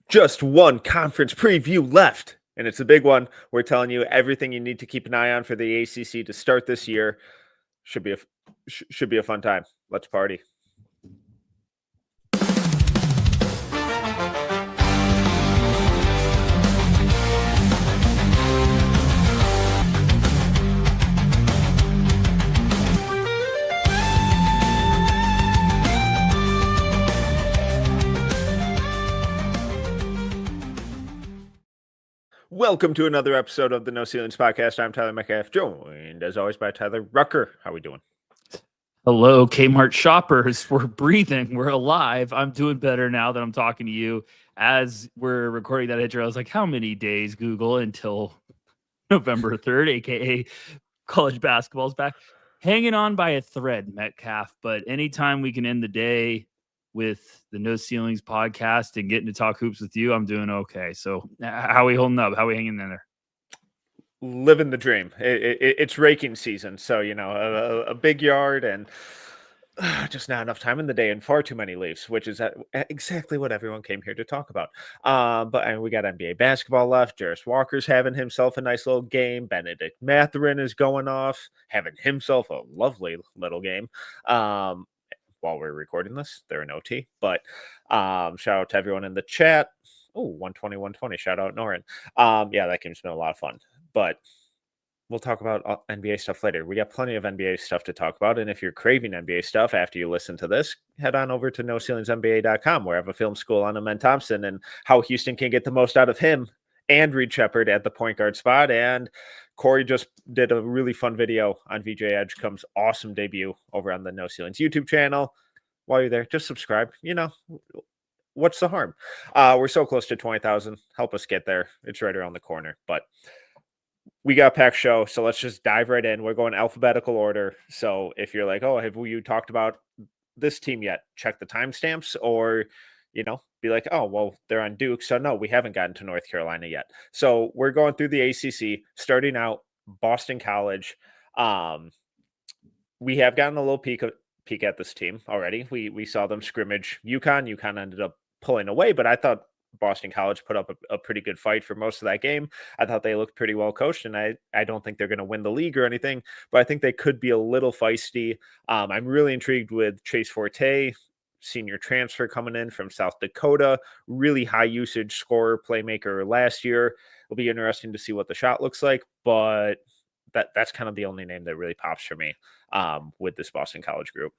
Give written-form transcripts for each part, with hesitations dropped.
Just one conference preview left, and it's a big one. We're telling you everything you need to keep an eye on for the ACC to start this year. Should be a fun time. Let's party. Welcome to another episode of the No Ceilings Podcast. I'm Tyler Metcalf, joined as always by Tyler Rucker. How we doing? Hello, Kmart shoppers. We're breathing. We're alive. I'm doing better now that I'm talking to you. As we're recording that intro, I was like, how many days, Google, until November 3rd, a.k.a. college basketball's back? Hanging on by a thread, Metcalf. But anytime we can end the day with the No Ceilings Podcast and getting to talk hoops with you, I'm doing okay. So how are we holding up? How are we hanging in there? Living the dream. It's raking season, so a big yard and just not enough time in the day and far too many leaves, which is exactly what everyone came here to talk about. But we got NBA basketball left. Jarris Walker's having himself a nice little game. Benedict Mathurin is going off, having himself a lovely little game. While we're recording this, they're in OT. But shout out to everyone in the chat. Oh, 120. Shout out Norin. Yeah, that game's been a lot of fun. But we'll talk about NBA stuff later. We got plenty of NBA stuff to talk about. And if you're craving NBA stuff after you listen to this, head on over to NoCeilingsNBA.com, where I have a film school on Amen Thompson and how Houston can get the most out of him and Reed Shepherd at the point guard spot. And Corey just did a really fun video on VJ Edgecombe's awesome debut over on the No Ceilings YouTube channel. While you're there, just subscribe. What's the harm? We're so close to 20,000. Help us get there. It's right around the corner. But we got a packed show, so let's just dive right in. We're going alphabetical order. So if you're like, oh, have you talked about this team yet? Check the timestamps, or, be like, oh, well, they're on Duke. So no, we haven't gotten to North Carolina yet. So we're going through the ACC, starting out Boston College. We have gotten a little peek at this team already. We saw them scrimmage UConn. UConn ended up pulling away, but I thought Boston College put up a pretty good fight for most of that game. I thought they looked pretty well coached, and I don't think they're going to win the league or anything, but I think they could be a little feisty. I'm really intrigued with Chase Forte, senior transfer coming in from South Dakota, really high usage scorer, playmaker last year. It'll be interesting to see what the shot looks like, but that's kind of the only name that really pops for me with this Boston College group.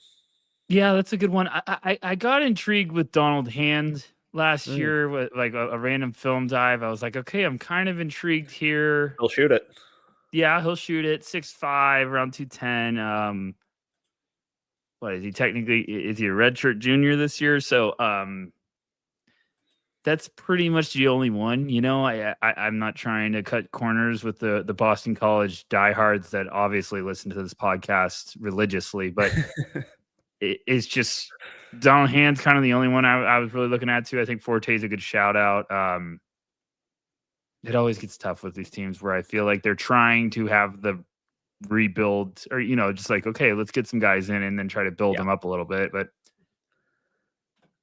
Yeah, that's a good one. I got intrigued with Donald Hand last year with like a random film dive. I was like, okay, I'm kind of intrigued here. He'll shoot it. Yeah, he'll shoot it. 6'5", around 210. What is he technically? Is he a redshirt junior this year? So that's pretty much the only one. I'm not trying to cut corners with the Boston College diehards that obviously listen to this podcast religiously, but it's just Donald Hand's kind of the only one I was really looking at too. I think Forte's a good shout out. It always gets tough with these teams where I feel like they're trying to have the rebuild or, just like, okay, let's get some guys in and then try to build them up a little bit. But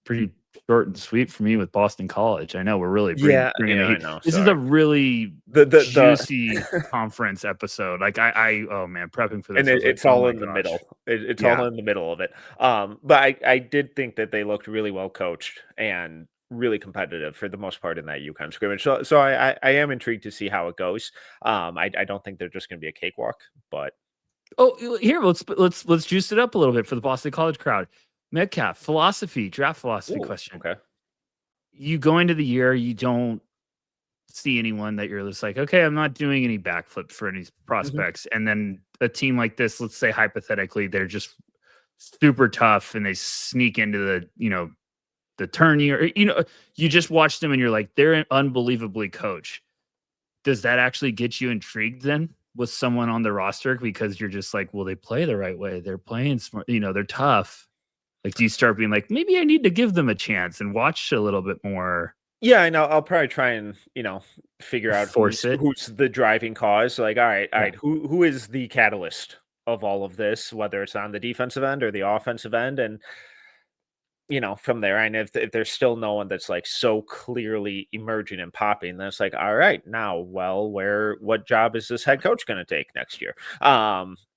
pretty short and sweet for me with Boston College. I know we're really bringing the heat. This is a really juicy conference episode. Like prepping for this. And it's all in the middle. It's all in the middle of it. But I did think that they looked really well coached and really competitive for the most part in that UConn scrimmage. So I am intrigued to see how it goes. I don't think they're just going to be a cakewalk, but here let's juice it up a little bit for the Boston College crowd. Metcalf, draft philosophy question. Okay. You go into the year, you don't see anyone that you're just like, okay, I'm not doing any backflips for any prospects. Mm-hmm. And then a team like this, let's say hypothetically, they're just super tough and they sneak into the tourney, or, you just watch them and you're like, they're unbelievably coached. Does that actually get you intrigued then with someone on the roster? Because you're just like, well, they play the right way. They're playing smart, they're tough. Like, do you start being like, maybe I need to give them a chance and watch a little bit more? Yeah, I know. I'll probably try and, figure out who's the driving cause. Like, all right, who is the catalyst of all of this, whether it's on the defensive end or the offensive end? And from there, and if there's still no one that's like so clearly emerging and popping, then it's like, all right, now, well, what job is this head coach going to take next year?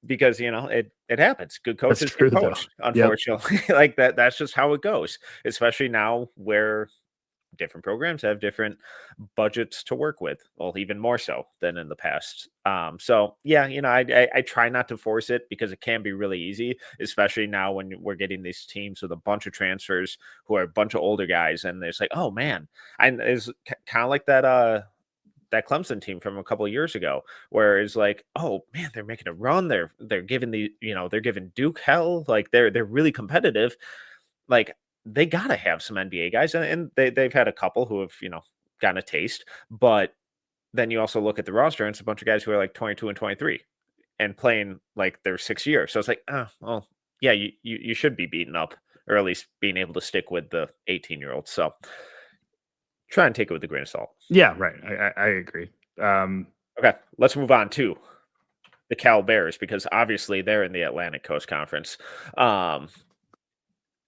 Because it happens. Good That's coaches true, get though. poached, Yep. unfortunately. Like that. That's just how it goes. Especially now where different programs have different budgets to work with. Well, even more so than in the past. So yeah, I try not to force it because it can be really easy, especially now when we're getting these teams with a bunch of transfers who are a bunch of older guys, and there's like, oh man, and it's kind of like that Clemson team from a couple of years ago, where it's like, oh man, they're making a run. They're giving they're giving Duke hell. Like they're really competitive. Like they gotta have some NBA guys, and they've had a couple who have gotten a taste. But then you also look at the roster, and it's a bunch of guys who are like 22 and 23 and playing like their 6th year. So it's like, oh well, yeah, you should be beaten up, or at least being able to stick with the 18-year-olds. So try and take it with a grain of salt. Yeah, right. I agree. Okay, let's move on to the Cal Bears, because obviously they're in the Atlantic Coast Conference. Where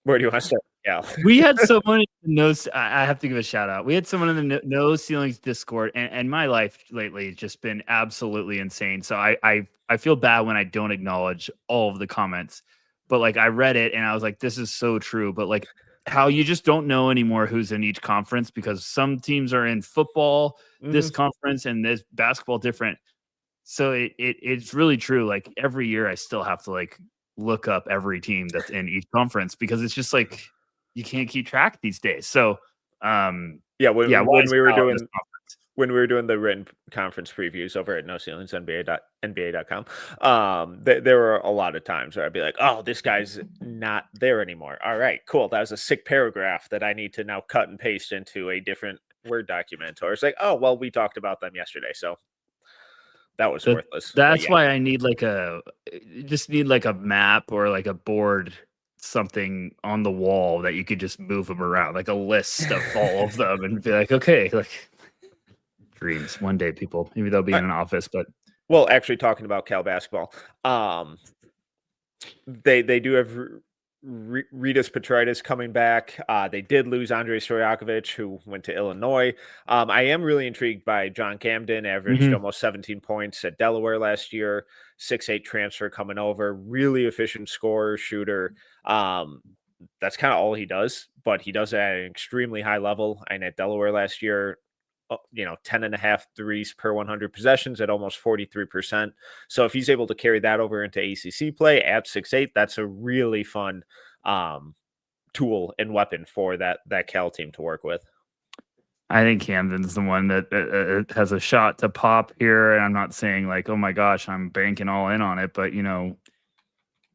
do you want to start, Cal? We had someone in I have to give a shout out. We had someone in the No Ceilings Discord, and my life lately has just been absolutely insane. So I feel bad when I don't acknowledge all of the comments, but like I read it and I was like, this is so true. But like how you just don't know anymore who's in each conference, because some teams are in football, this conference, and this basketball different. So it's really true. Like every year I still have to like look up every team that's in each conference, because it's just like you can't keep track these days. So when we were doing the written conference previews over at No Ceilings NBA.com, there were a lot of times where I'd be like, oh, this guy's not there anymore. All right, cool. That was a sick paragraph that I need to now cut and paste into a different Word document. Or it's like, oh, well, we talked about them yesterday, so that was worthless. That's why I need like a map or like a board, something on the wall that you could just move them around, like a list of all of them, and be like, okay, like dreams. One day, people, maybe they'll be in an office. But well, actually, talking about Cal basketball, they do have Ritas Petritis coming back. They did lose Andrei Stojakovic, who went to Illinois. I am really intrigued by John Camden, averaged almost 17 points at Delaware last year, 6'8" transfer coming over, really efficient scorer, shooter. That's kind of all he does, but he does it at an extremely high level. And at Delaware last year, 10.5 threes per 100 possessions at almost 43%. So if he's able to carry that over into ACC play at 6'8", that's a really fun tool and weapon for that Cal team to work with. I think Camden's the one that has a shot to pop here. And I'm not saying like, oh my gosh, I'm banking all in on it, but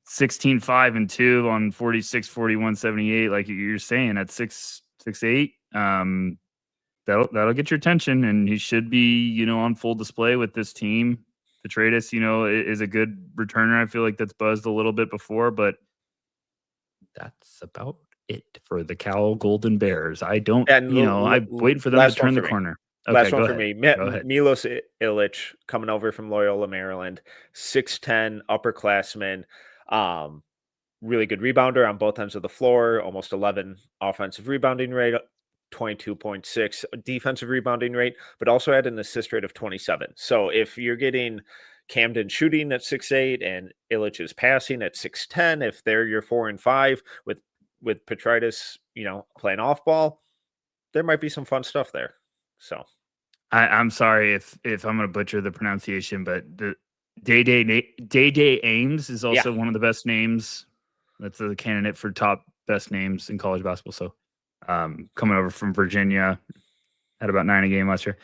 16, 5 and 2 on 46, 41, 78, like you're saying, at 6'8". That'll get your attention, and he should be, on full display with this team. Petritis, is a good returner. I feel like that's buzzed a little bit before, but that's about it for the Cal Golden Bears. I don't, I wait for them to turn the corner. Okay, last one for me. Milos Ilic coming over from Loyola, Maryland, 6'10", upperclassman, really good rebounder on both ends of the floor, almost 11 offensive rebounding rate, 22.6 defensive rebounding rate, but also had an assist rate of 27. So if you're getting Camden shooting at 6'8" and Illich is passing at 6'10", if they're your 4 and 5 with Petritis, playing off ball, there might be some fun stuff there. So I'm sorry if I'm going to butcher the pronunciation, but the Day Ames is also one of the best names. That's the candidate for top best names in college basketball. So coming over from Virginia, had about 9 a game last year.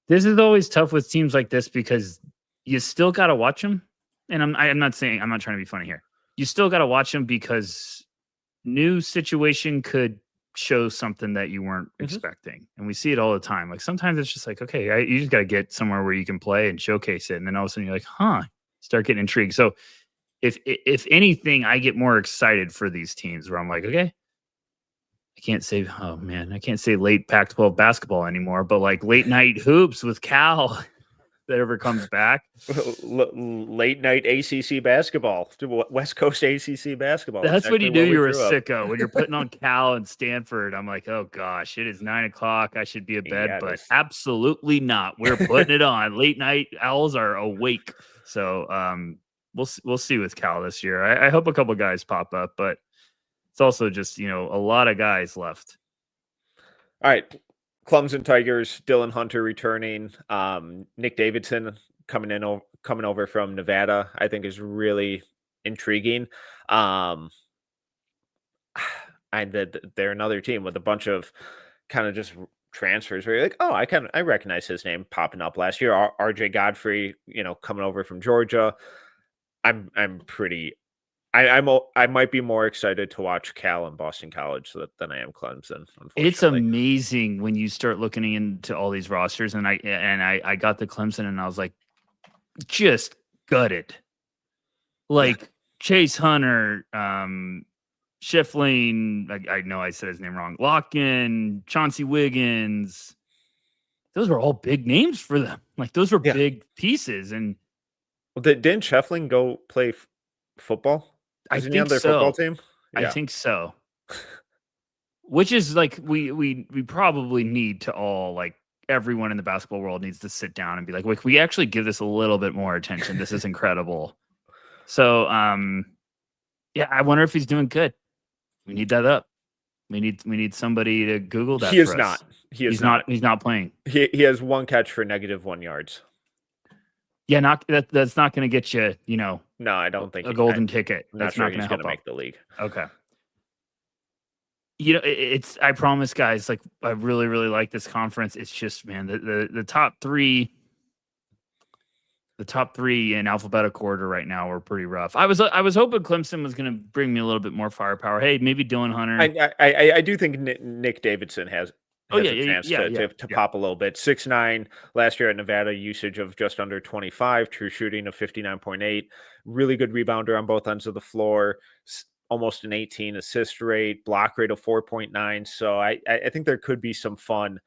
This is always tough with teams like this, because you still got to watch them. And I'm not trying to be funny here. You still got to watch them, because new situation could show something that you weren't expecting. And we see it all the time. Like sometimes it's just like, okay, you just got to get somewhere where you can play and showcase it. And then all of a sudden you're like, start getting intrigued. So if anything, I get more excited for these teams where I'm like, okay, I can't say late Pac-12 basketball anymore, but like late night hoops with Cal, that ever comes back. Late night ACC basketball, West Coast ACC basketball. That's exactly when you knew what we you were a grew up. sicko. When you're putting on Cal and Stanford, I'm like, oh gosh, it is 9:00. I should be in bed, but absolutely not. We're putting it on. Late night owls are awake. So we'll see with Cal this year. I hope a couple guys pop up, but it's also just a lot of guys left. All right, Clemson Tigers, Dylan Hunter returning. Nick Davidson coming over from Nevada, I think is really intriguing. And they're another team with a bunch of kind of just transfers where you're like, oh, I recognize his name popping up last year. RJ Godfrey, coming over from Georgia. I might be more excited to watch Cal and Boston College than I am Clemson. It's amazing when you start looking into all these rosters, and I got the Clemson, and I was like, just gutted. Like Chase Hunter, Schiffling, I know I said his name wrong. Locken, Chauncey Wiggins. Those were all big names for them. Like those were big pieces. And didn't Schiffling go play football? Isn't he on their football team? Yeah. I think so. Which is like we probably need to all, like, everyone in the basketball world needs to sit down and be like, we actually give this a little bit more attention. This is incredible. So yeah, I wonder if he's doing good. We need that up. We need somebody to Google that. He is not. He's not playing. He has one catch for -1 yards. Yeah, that's not going to get you, No, I don't think a golden ticket. That's not going to make the league. Okay. I promise, guys, like, I really, really like this conference. It's just, man, the top three in alphabetical order right now are pretty rough. I was hoping Clemson was going to bring me a little bit more firepower. Hey, maybe Dylan Hunter. I do think Nick Davidson has a chance to pop a little bit. 6'9" last year at Nevada, usage of just under 25, true shooting of 59.8, really good rebounder on both ends of the floor, almost an 18 assist rate, block rate of 4.9. So I think there could be some fun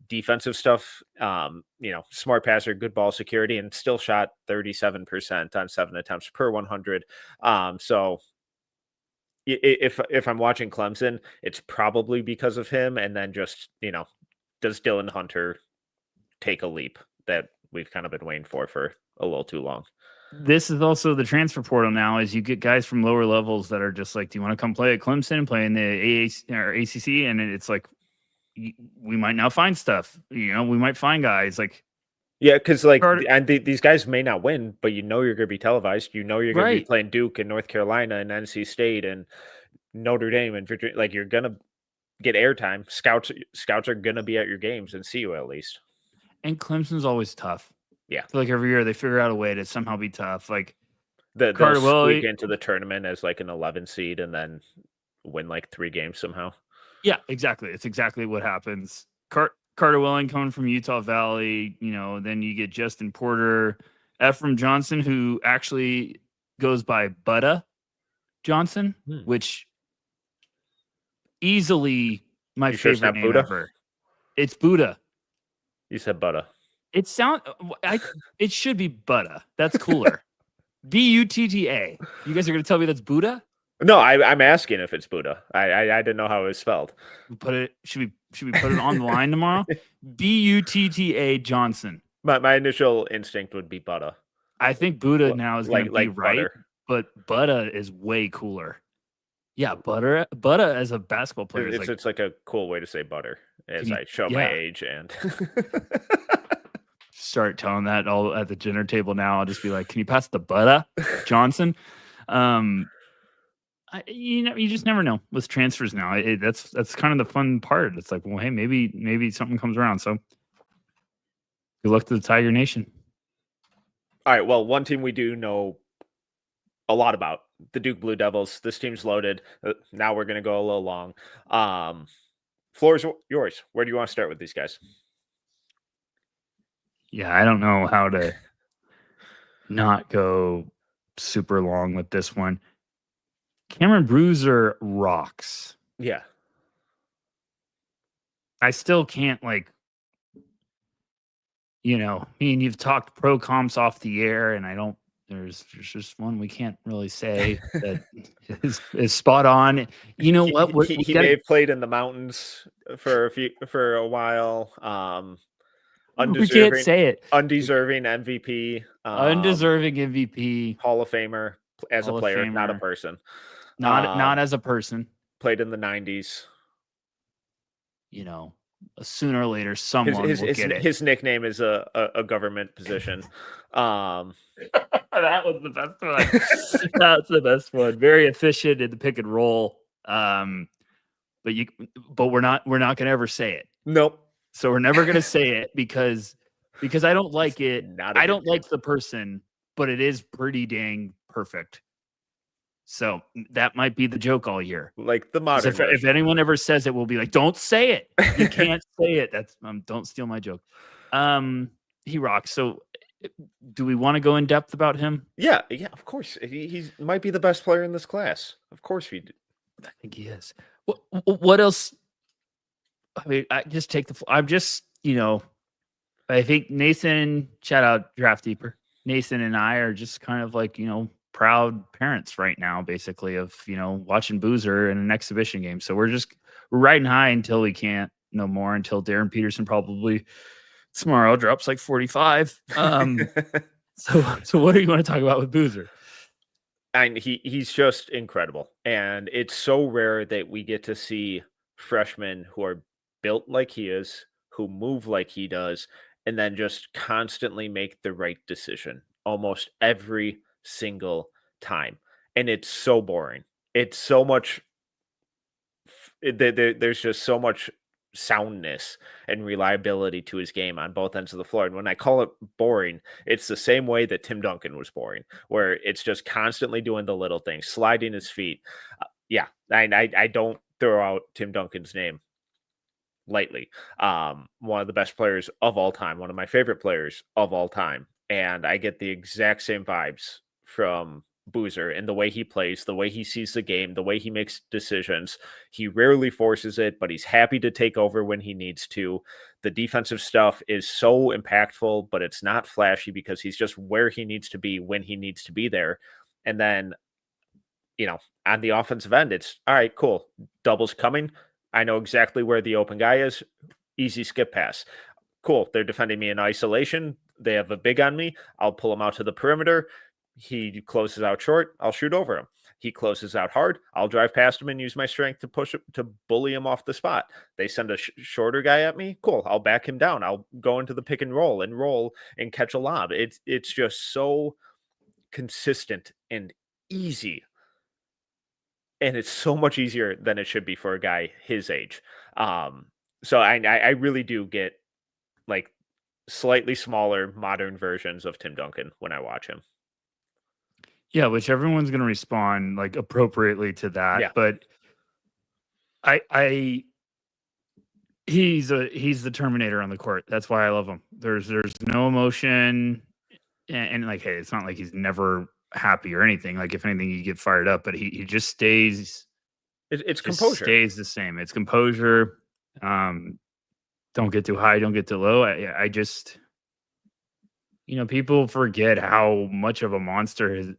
defensive stuff. Smart passer, good ball security, and still shot 37% on 7 attempts per 100. So if I'm watching Clemson, it's probably because of him. And then just, does Dylan Hunter take a leap that we've kind of been waiting for a little too long? This is also the transfer portal now, is you get guys from lower levels that are just like, do you want to come play at Clemson and play in the AAC or ACC? And it's like, we might now find stuff. We might find guys like. Yeah, because these guys may not win, but you're going to be televised. You're going to be playing Duke and North Carolina and NC State and Notre Dame and Virginia. Like, you're going to get airtime. Scouts are going to be at your games and see you at least. And Clemson's always tough. Yeah, I feel like every year they figure out a way to somehow be tough. Like they'll squeak into the tournament as like an 11 seed and then win like 3 games somehow. Yeah, exactly. It's exactly what happens. Carter Welling coming from Utah Valley, then you get Justin Porter, Ephraim Johnson, who actually goes by Butta Johnson, which easily my favorite name ever. It's Buddha. You said Butta. It should be Butta. That's cooler. Butta. You guys are going to tell me that's Buddha? No, I'm asking if it's Buddha. I didn't know how it was spelled. Should we put it on the line tomorrow? Butta Johnson. My initial instinct would be Butta. I think Buddha now is going to be right, butter. But Butta is way cooler. Yeah, Butta as a basketball player. It's like a cool way to say butter, as I show my age and start telling that all at the dinner table now. I'll just be like, can you pass the Butta Johnson? You just never know with transfers now. That's kind of the fun part. It's like, well, hey, maybe something comes around. So good luck to the Tiger Nation. All right. Well, one team we do know a lot about, the Duke Blue Devils. This team's loaded. Now we're going to go a little long. Floor is yours. Where do you want to start with these guys? Yeah, I don't know how to not go super long with this one. Cameron Bruiser rocks. Yeah. I still can't you've talked pro comps off the air, and there's just one we can't really say that is spot on. You know what? He may have played in the mountains for a while. We can't say it. Undeserving MVP. Undeserving MVP. Hall of Famer as a player, not a person. Not as a person. Played in the 90s. Sooner or later, someone will get it. His nickname is a government position. That was the best one. That's the best one. Very efficient in the pick and roll. But we're not going to ever say it. Nope. So we're never going to say it because I don't like it. I don't like the person, but it is pretty dang perfect. So that might be the joke all year. Like the modern. If anyone ever says it, we'll be like, "Don't say it. You can't say it." That's don't steal my joke. He rocks. So, do we want to go in depth about him? Yeah, of course. He might be the best player in this class. Of course, we do. I think he is. What else? I mean, I think Nathan. Shout out Draft Deeper. Nathan and I are just kind of like proud parents right now, basically, of watching Boozer in an exhibition game. So we're riding high until we can't no more, until Darren Peterson probably tomorrow drops like 45. So what do you want to talk about with Boozer? And he's just incredible, and it's so rare that we get to see freshmen who are built like he is, who move like he does, and then just constantly make the right decision almost every single time. And it's so boring. It's so much there's just so much soundness and reliability to his game on both ends of the floor. And when I call it boring, it's the same way that Tim Duncan was boring, where it's just constantly doing the little things, sliding his feet. I don't throw out Tim Duncan's name lightly. One of the best players of all time, one of my favorite players of all time. And I get the exact same vibes from Boozer and the way he plays, the way he sees the game, the way he makes decisions. He rarely forces it, but he's happy to take over when he needs to. The defensive stuff is so impactful, but it's not flashy because he's just where he needs to be when he needs to be there. And then, on the offensive end, it's all right, cool. Double's coming. I know exactly where the open guy is. Easy skip pass. Cool. They're defending me in isolation. They have a big on me. I'll pull him out to the perimeter. He closes out short. I'll shoot over him. He closes out hard. I'll drive past him and use my strength to push him, to bully him off the spot. They send a shorter guy at me. Cool. I'll back him down. I'll go into the pick and roll and catch a lob. It's just so consistent and easy. And it's so much easier than it should be for a guy his age. So I really do get like slightly smaller modern versions of Tim Duncan when I watch him. Yeah, which everyone's going to respond like appropriately to that. Yeah. But he's the Terminator on the court. That's why I love him. There's no emotion, and like, hey, it's not like he's never happy or anything. Like, if anything, you get fired up, but he just stays. It's composure. Stays the same. It's composure. Don't get too high. Don't get too low. I just, people forget how much of a monster his,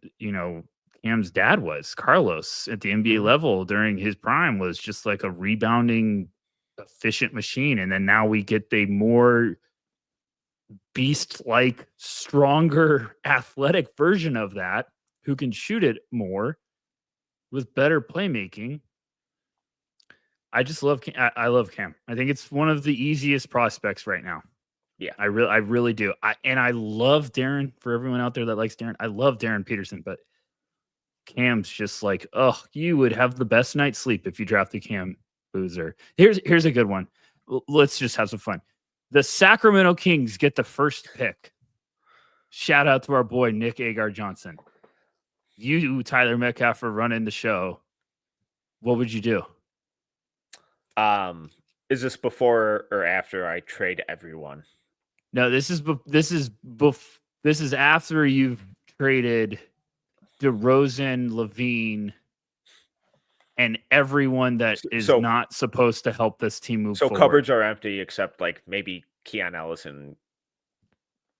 Cam's dad was. Carlos at the NBA level during his prime was just like a rebounding, efficient machine. And then now we get the more beast-like, stronger, athletic version of that who can shoot it more with better playmaking. I just love Cam. I love Cam. I think it's one of the easiest prospects right now. Yeah, I really do. I love Darren. For everyone out there that likes Darren, I love Darren Peterson, but Cam's just like, you would have the best night's sleep if you drafted Cam Boozer. Here's a good one. Let's just have some fun. The Sacramento Kings get the first pick. Shout out to our boy Nick Agar Johnson. You, Tyler Metcalf, are running the show. What would you do? Is this before or after I trade everyone? No, this is after you've traded DeRozan, Levine, and everyone that is not supposed to help this team move forward. So cupboards are empty except like maybe Keon Ellis and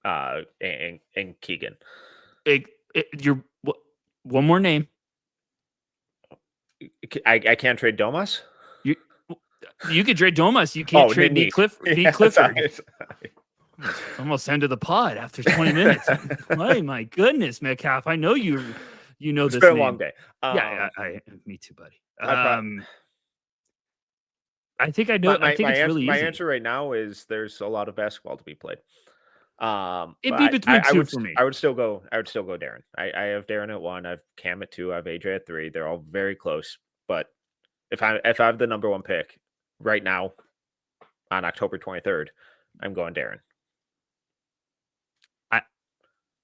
and Keegan. One more name. I can't trade Domas. You could trade Domas. You can't trade Nate Clifford. Sorry. Almost end of the pod after 20 minutes. Oh my goodness, Metcalf. I know you know it's this been name. a long day. Me too, buddy. I think I know. I think it's really easy. My answer right now is there's a lot of basketball to be played. It'd be between two for me. I would still go Darren. I have Darren at 1. I have Cam at 2. I have AJ at 3. They're all very close. But if I have the number 1 pick right now on October 23rd, I'm going Darren.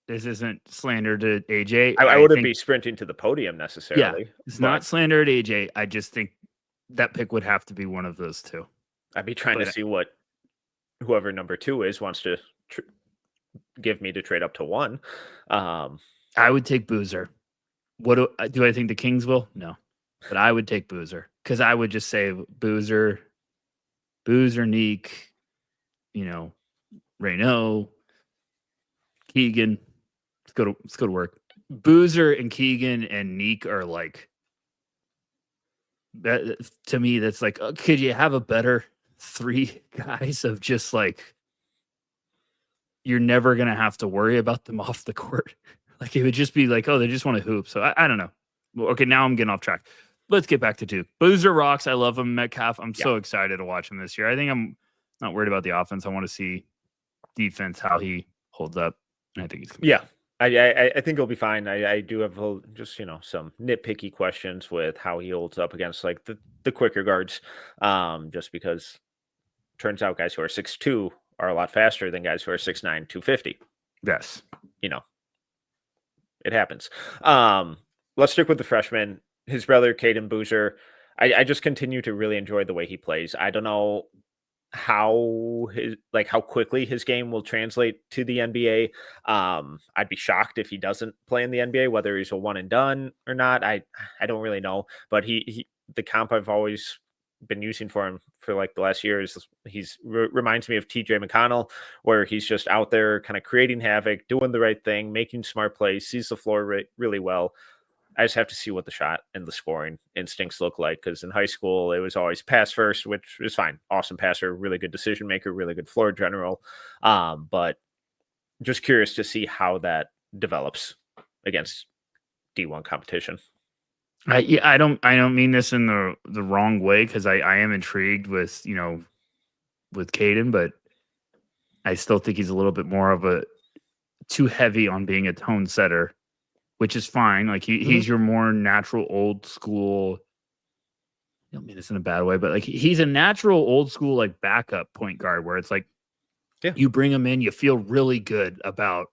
This isn't slander to AJ. I wouldn't be sprinting to the podium necessarily. Yeah, it's not slander to AJ. I just think that pick would have to be one of those two. I'd be trying to see what whoever number 2 is wants to give me to trade up to 1. I would take Boozer. What do I think the Kings will? No, but I would take Boozer because I would just say Boozer, Neek, Reynaud, Keegan. Let's go to work. Boozer and Keegan and Neek are like that to me. That's like, could you have a better 3 guys of just like you're never gonna have to worry about them off the court? Like it would just be like, oh, they just want to hoop. So I don't know. Well, okay, now I'm getting off track. Let's get back to Duke. Boozer rocks. I love him. Metcalf. I'm so excited to watch him this year. I think I'm not worried about the offense. I want to see defense, how he holds up. And I think he's I think he'll be fine. I do have just some nitpicky questions with how he holds up against like the quicker guards, just because turns out guys who are 6'2" are a lot faster than guys who are 6'9", 250. Yes, it happens. Let's stick with the freshman. His brother Caden Boozer. I just continue to really enjoy the way he plays. I don't know how quickly his game will translate to the NBA. I'd be shocked if he doesn't play in the NBA, whether he's a one and done or not. I don't really know, but he the comp I've always been using for him for like the last year is reminds me of TJ McConnell, where he's just out there kind of creating havoc, doing the right thing, making smart plays, sees the floor really well. I just have to see what the shot and the scoring instincts look like, because in high school, it was always pass first, which is fine. Awesome passer, really good decision maker, really good floor general. But just curious to see how that develops against D1 competition. I don't mean this in the wrong way, because I am intrigued with Caden, but I still think he's a little bit more of a too heavy on being a tone setter, which is fine. Like he's your more natural old school. I don't mean this in a bad way, but like he's a natural old school like backup point guard, where it's like you bring him in, you feel really good about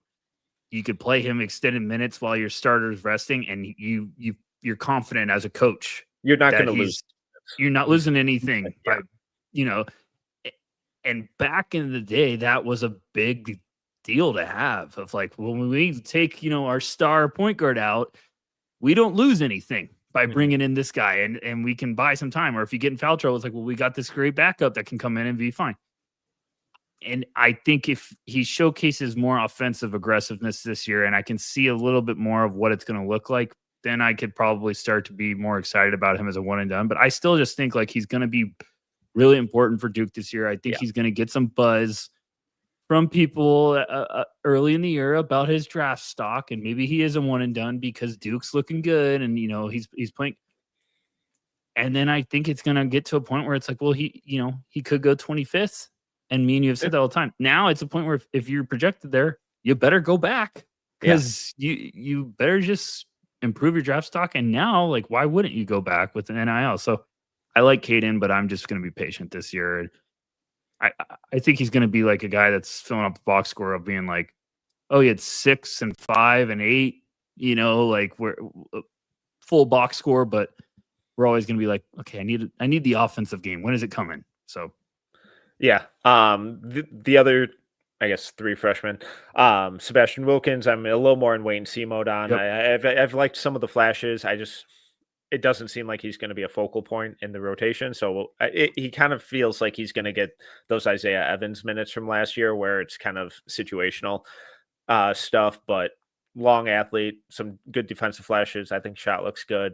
you could play him extended minutes while your starter's resting, and you're confident as a coach. You're not going to lose. You're not losing anything. By, and back in the day, that was a big deal to have, of like, well, when we take our star point guard out, we don't lose anything by bringing in this guy, and we can buy some time. Or if you get in foul trouble, it's like, well, we got this great backup that can come in and be fine. And I think if he showcases more offensive aggressiveness this year, and I can see a little bit more of what it's going to look like, then I could probably start to be more excited about him as a one and done. But I still just think like he's going to be really important for Duke this year. I think he's going to get some buzz from people early in the year about his draft stock, and maybe he is a one and done because Duke's looking good, and he's playing. And then I think it's gonna get to a point where it's like, well, he could go 25th, and me and you have said that all the time. Now it's a point where if you're projected there, you better go back, because you better just improve your draft stock. And now, like, why wouldn't you go back with an NIL? So I like Caden, but I'm just gonna be patient this year. And I think he's going to be like a guy that's filling up the box score of being like, oh, he had 6 and 5 and 8, like we're full box score, but we're always going to be like, okay, I need the offensive game. When is it coming? So, the other, I guess, 3 freshmen, Sebastian Wilkins, I'm a little more in wait and see mode on. I've liked some of the flashes. it doesn't seem like he's going to be a focal point in the rotation. So he kind of feels like he's going to get those Isaiah Evans minutes from last year, where it's kind of situational stuff, but long athlete, some good defensive flashes. I think shot looks good.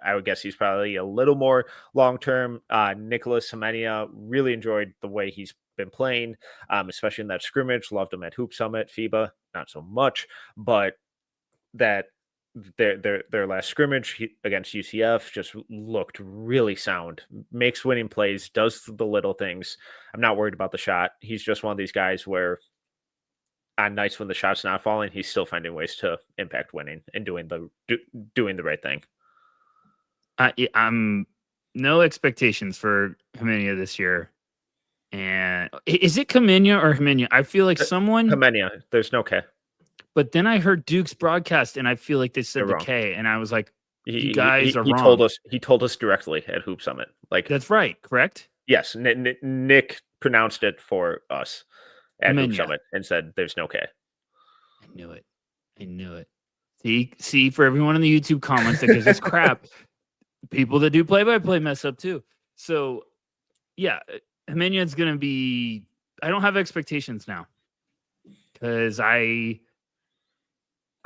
I would guess he's probably a little more long-term. Nicholas Semenya, really enjoyed the way he's been playing, especially in that scrimmage. Loved him at Hoop Summit. FIBA, not so much, but that their last scrimmage against UCF just looked really sound. Makes winning plays, does the little things. I'm not worried about the shot. He's just one of these guys where on nights when the shot's not falling, he's still finding ways to impact winning and doing the right thing. I'm no expectations for Himenia this year. And is it Kamenia or Himenia? I feel like someone Himenia. There's no K. But then I heard Duke's broadcast, and I feel like they said They're the wrong. K, and I was like, "You guys are he wrong." He told us directly at Hoop Summit. Like that's right, correct? Yes, Nick pronounced it for us at Hoop Himenia. Summit and said, "There's no K." I knew it. See, for everyone in the YouTube comments that gives us crap, people that do play-by-play mess up too. So, yeah, Himenia is going to be. I don't have expectations now because I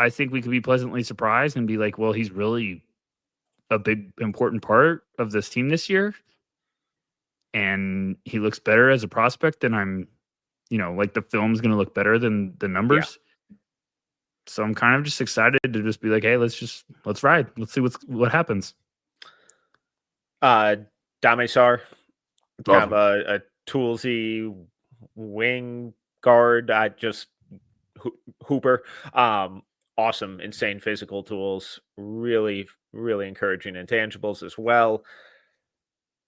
think we could be pleasantly surprised and be like, well, he's really a big, important part of this team this year. And he looks better as a prospect than I'm, like the film's going to look better than the numbers. Yeah. So I'm kind of just excited to just be like, hey, let's ride. Let's see what happens. Dame Sar, kind of a toolsy wing guard, just hooper. Awesome, insane physical tools, really, really encouraging intangibles as well.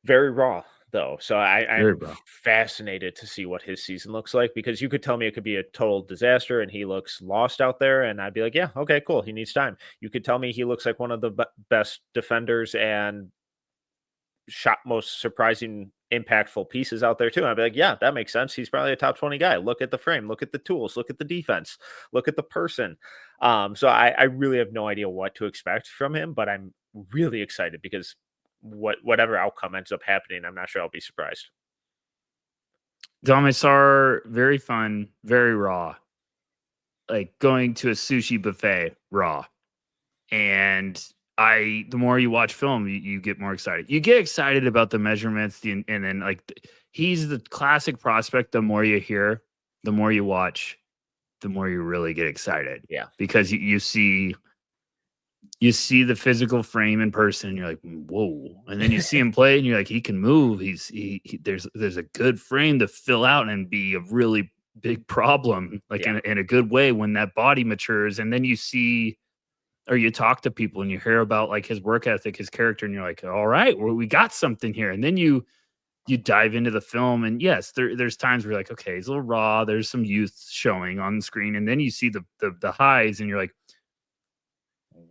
Very raw, though. So I'm fascinated to see what his season looks like, because you could tell me it could be a total disaster and he looks lost out there, and I'd be like, yeah, okay, cool. He needs time. You could tell me he looks like one of the best defenders and most surprising, impactful pieces out there too. And I'd be like, yeah, that makes sense. He's probably a top 20 guy. Look at the frame, look at the tools, look at the defense, look at the person. So I really have no idea what to expect from him, but I'm really excited because whatever outcome ends up happening, I'm not sure I'll be surprised. Dame Sar, very fun, very raw. Like going to a sushi buffet raw. And the more you watch film, you get more excited. You get excited about the measurements, and then like he's the classic prospect. The more you hear, the more you watch, the more you really get excited. Yeah, because you see the physical frame in person, and you're like, whoa. And then you see him play, and you're like, he can move. There's a good frame to fill out and be a really big problem, like in a good way when that body matures. And then you see. Or you talk to people and you hear about like his work ethic, his character, and you're like, all right, well, we got something here. And then you dive into the film, and yes, there's times where you're like, okay, he's a little raw. There's some youth showing on the screen. And then you see the highs and you're like,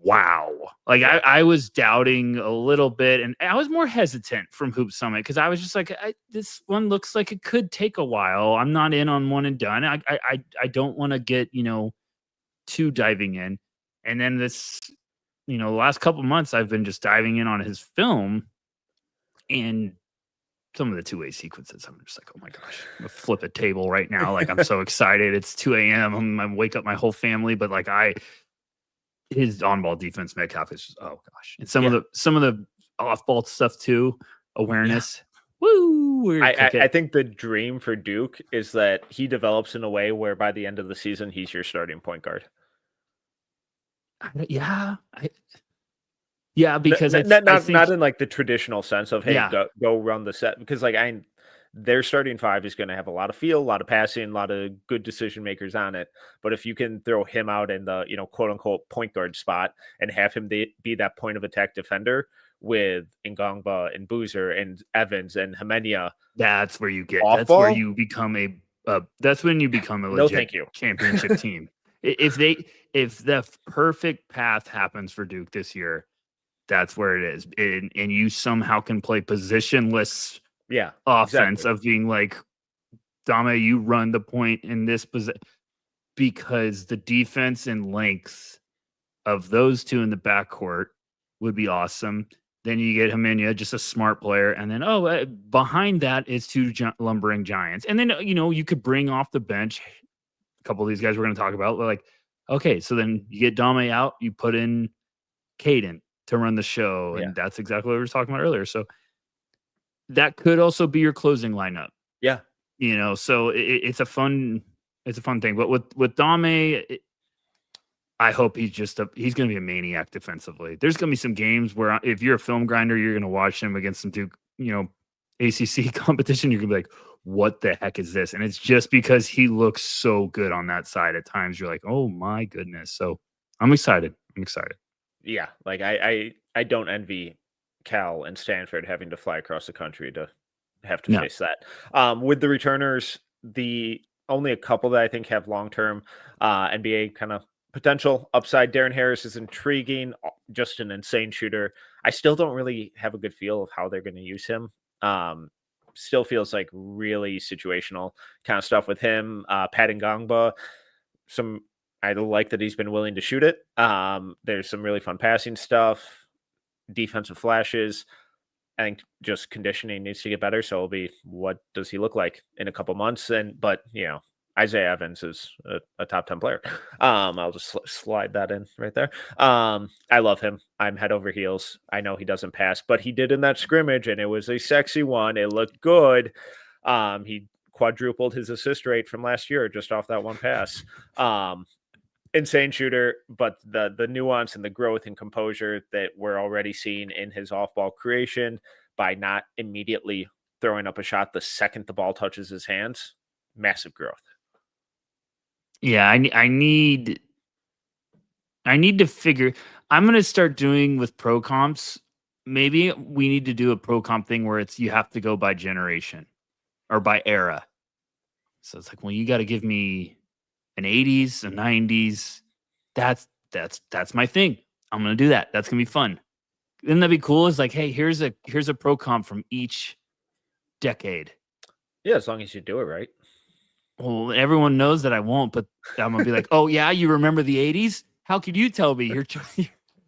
wow. Like I was doubting a little bit, and I was more hesitant from Hoop Summit because I was just like, this one looks like it could take a while. I'm not in on one and done. I don't want to get, too diving in. And then this, the last couple months, I've been just diving in on his film, and some of the two-way sequences, I'm just like, oh my gosh, I'm gonna flip a table right now. Like, I'm so excited. It's 2 a.m. I'm gonna wake up my whole family. But like his on-ball defense, Metcalf, is just, oh gosh. And some of the off-ball stuff too, awareness. Yeah. Woo! I think the dream for Duke is that he develops in a way where by the end of the season, he's your starting point guard. Yeah, because not in like the traditional sense of, hey, go run the set, because like their starting five is going to have a lot of feel, a lot of passing, a lot of good decision makers on it. But if you can throw him out in the quote unquote point guard spot and have him be that point of attack defender with Ngongba and Boozer and Evans and Himenia, that's where you get. That's where you become that's when you become a legit championship team. If the perfect path happens for Duke this year, that's where it is. And you somehow can play positionless offense of being like, Dame, you run the point in this position, because the defense and length of those two in the backcourt would be awesome. Then you get Jimenez, just a smart player. And then, behind that is two lumbering giants. And then, you could bring off the bench a couple of these guys we're going to talk about. Like, okay, so then you get Dame out, you put in Caden to run the show. Yeah. And that's exactly what we were talking about earlier. So that could also be your closing lineup. Yeah. So it's a fun thing. But with Dame, I hope he's going to be a maniac defensively. There's going to be some games where if you're a film grinder, you're going to watch him against some Duke, ACC competition. You're going to be like, what the heck is this? And it's just because he looks so good on that side. At times you're like, oh my goodness. So I'm excited. Yeah. Like I don't envy Cal and Stanford having to fly across the country to have to face that. With the returners, only a couple that I think have long-term NBA kind of potential upside. Darren Harris is intriguing, just an insane shooter. I still don't really have a good feel of how they're going to use him. Still feels like really situational kind of stuff with him. Pat Ngangba, I like that he's been willing to shoot it. There's some really fun passing stuff, defensive flashes. I think just conditioning needs to get better. So it'll be, what does he look like in a couple months? But Isaiah Evans is a top 10 player. I'll just slide that in right there. I love him. I'm head over heels. I know he doesn't pass, but he did in that scrimmage, and it was a sexy one. It looked good. He quadrupled his assist rate from last year just off that one pass. Insane shooter, but the nuance and the growth and composure that we're already seeing in his off-ball creation by not immediately throwing up a shot the second the ball touches his hands, massive growth. Yeah, I need to figure. I'm going to start doing with pro comps. Maybe we need to do a pro comp thing where you have to go by generation or by era. So it's like, well, you got to give me an 80s, a 90s. That's my thing. I'm going to do that. That's going to be fun. Wouldn't that be cool? It's like, hey, here's a pro comp from each decade. Yeah, as long as you do it right. Well, everyone knows that I won't, but I'm gonna be like, oh yeah, you remember the 80s? How could you tell me?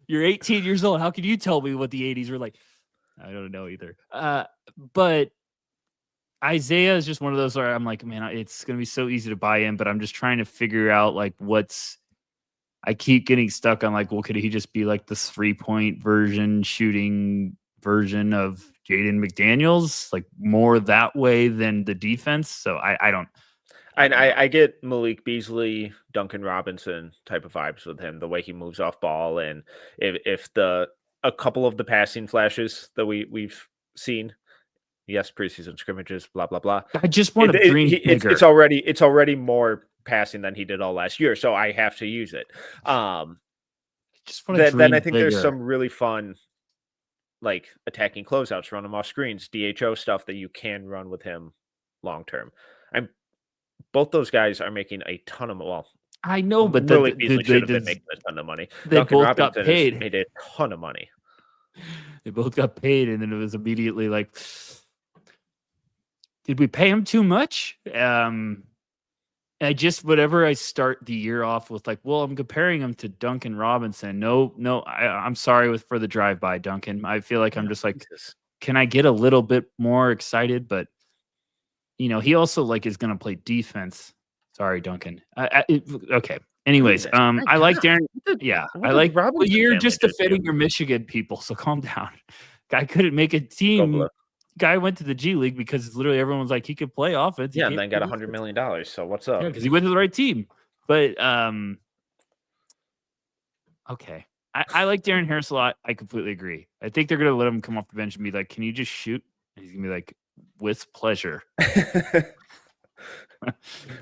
You're 18 years old. How could you tell me what the 80s were like? I don't know either. But Isaiah is just one of those where I'm like, man, it's gonna be so easy to buy in, but I'm just trying to figure out like I keep getting stuck on like, well, could he just be like the 3-point shooting version of Jaden McDaniels, like more that way than the defense? So I don't. I get Malik Beasley, Duncan Robinson type of vibes with him, the way he moves off ball, and if a couple of the passing flashes that we've seen, yes, preseason scrimmages, blah blah blah. I just want to dream bigger. It's already more passing than he did all last year, so I have to use it. Just want to then I think bigger. There's some really fun, like attacking closeouts, run him off screens, DHO stuff that you can run with him long term. Both those guys are making a ton of I know, but really should have been making a ton of money. They Duncan both Robinson got paid. Made a ton of money. They both got paid, and then it was immediately like, did we pay him too much? Whatever I start the year off with, like, well, I'm comparing him to Duncan Robinson. No, I'm sorry for the drive-by, Duncan. I feel like I'm just like, can I get a little bit more excited? But he also like is going to play defense. Sorry, Duncan. Okay. Anyways, I like Darren. Yeah, I like. Well, you're just defending your Michigan people, so calm down. Guy couldn't make a team. Guy went to the G League because literally everyone's like he could play offense. Yeah, and then got $100 million. So what's up? Yeah, because he went to the right team. But okay. I like Darren Harris a lot. I completely agree. I think they're gonna let him come off the bench and be like, "Can you just shoot?" And he's gonna be like, "With pleasure."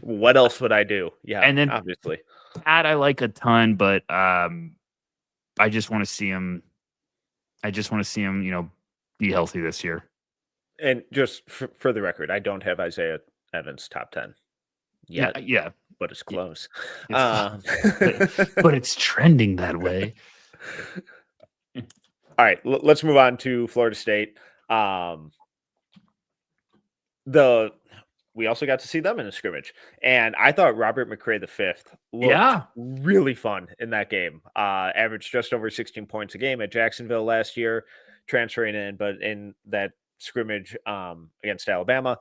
What else would I do? Yeah, and then obviously, Pat I like a ton, but I just want to see him. Be healthy this year. And just for the record, I don't have Isaiah Evans top 10 yet. Yeah, but it's close. But it's trending that way. All right, let's move on to Florida State. The we also got to see them in a scrimmage. And I thought Robert McCray V looked Yeah. really fun in that game. Averaged just over 16 points a game at Jacksonville last year, transferring in, but in that scrimmage against Alabama,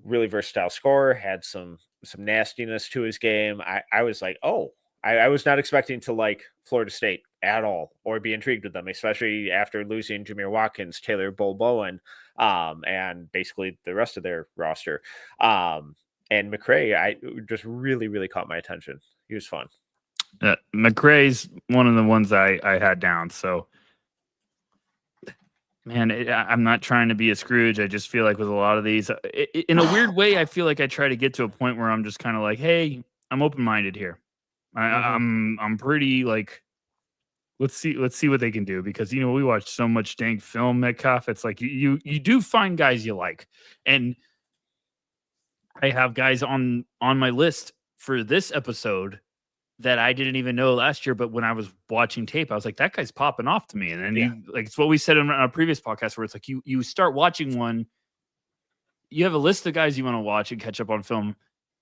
really versatile scorer, had some nastiness to his game. I was like, oh, I was not expecting to like Florida State at all or be intrigued with them, especially after losing Jameer Watkins, Taylor Bowen, and basically the rest of their roster. And McCray, I just really caught my attention. He was fun. McCray's one of the ones I had down. So, man, I'm not trying to be a Scrooge. I just feel like with a lot of these, in a weird way, I feel like I try to get to a point where I'm just kind of like, hey, I'm open-minded here. I'm pretty like, let's see what they can do, because we watch so much dang film, Metcalf. It's like you do find guys you like, and I have guys on my list for this episode that I didn't even know last year, but when I was watching tape, I was like, that guy's popping off to me. And then it's what we said in our previous podcast, where it's like you start watching one, you have a list of guys you want to watch and catch up on film.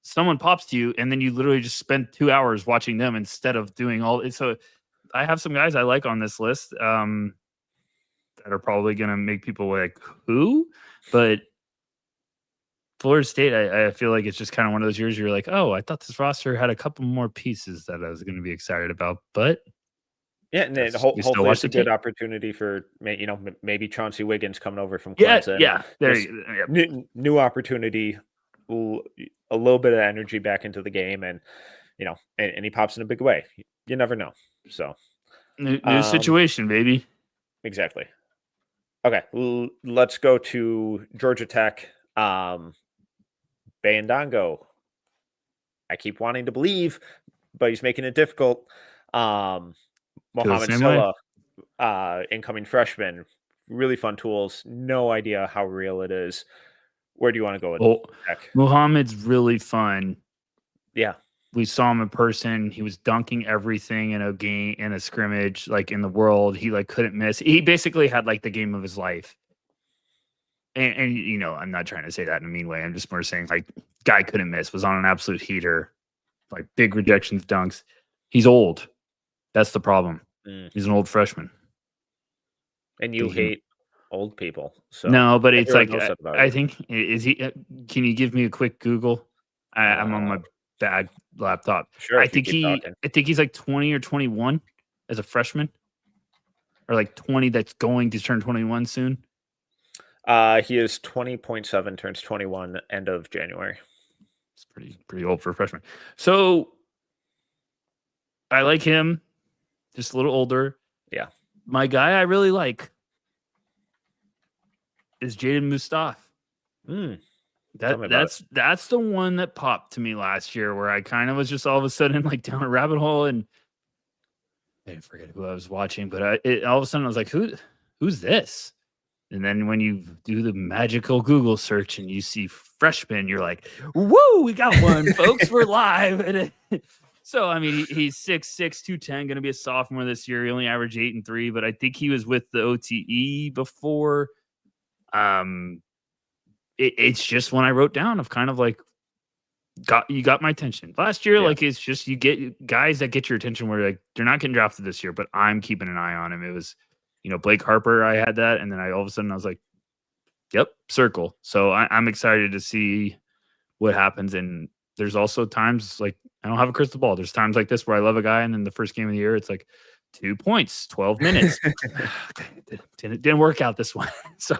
Someone pops to you, and then you literally just spend 2 hours watching them instead of doing all it. So I have some guys I like on this list that are probably going to make people like, who? But Florida State, I feel like it's just kind of one of those years you're like, oh, I thought this roster had a couple more pieces that I was going to be excited about. But yeah, and then hopefully it's a good opportunity for maybe Chauncey Wiggins coming over from Clemson. New opportunity, a little bit of energy back into the game, and and he pops in a big way. You never know. So new situation, baby. Exactly. Okay, let's go to Georgia Tech. Bayandongo. I keep wanting to believe, but he's making it difficult. Mohamed Salah, incoming freshman, really fun tools. No idea how real it is. Where do you want to go with Tech? Mohamed's really fun. Yeah. We saw him in person. He was dunking everything in a game, in a scrimmage, like in the world. He couldn't miss. He basically had the game of his life. And I'm not trying to say that in a mean way. I'm just more saying guy couldn't miss, was on an absolute heater, big rejections, dunks. He's old. That's the problem. He's an old freshman. And you hate old people. So no, but it's I think, is he, can you give me a quick Google? I'm on my bad laptop. Sure. I think he's 20 or 21 as a freshman, or 20 that's going to turn 21 soon. He is 20.7, turns 21 end of January. It's pretty old for a freshman. So I like him, just a little older. Yeah. My guy I really like is Jaden Mustaf. That's the one that popped to me last year, where I kind of was just all of a sudden down a rabbit hole, and I forget who I was watching, but all of a sudden I was like, who's this? And then when you do the magical Google search and you see freshman, you're like, woo, we got one, folks. We're live. And so, I mean, he's 6'6", 210, going to be a sophomore this year. He only averaged 8 and 3, but I think he was with the OTE before. It's just when I wrote down of kind of you got my attention. Last year, it's just you get guys that get your attention where they're not getting drafted this year, but I'm keeping an eye on him. It was Blake Harper, I had that, and then all of a sudden I was like, yep, circle. So I'm excited to see what happens. And there's also times I don't have a crystal ball. There's times like this where I love a guy, and then the first game of the year, it's 2 points, 12 minutes. Didn't work out this one. So,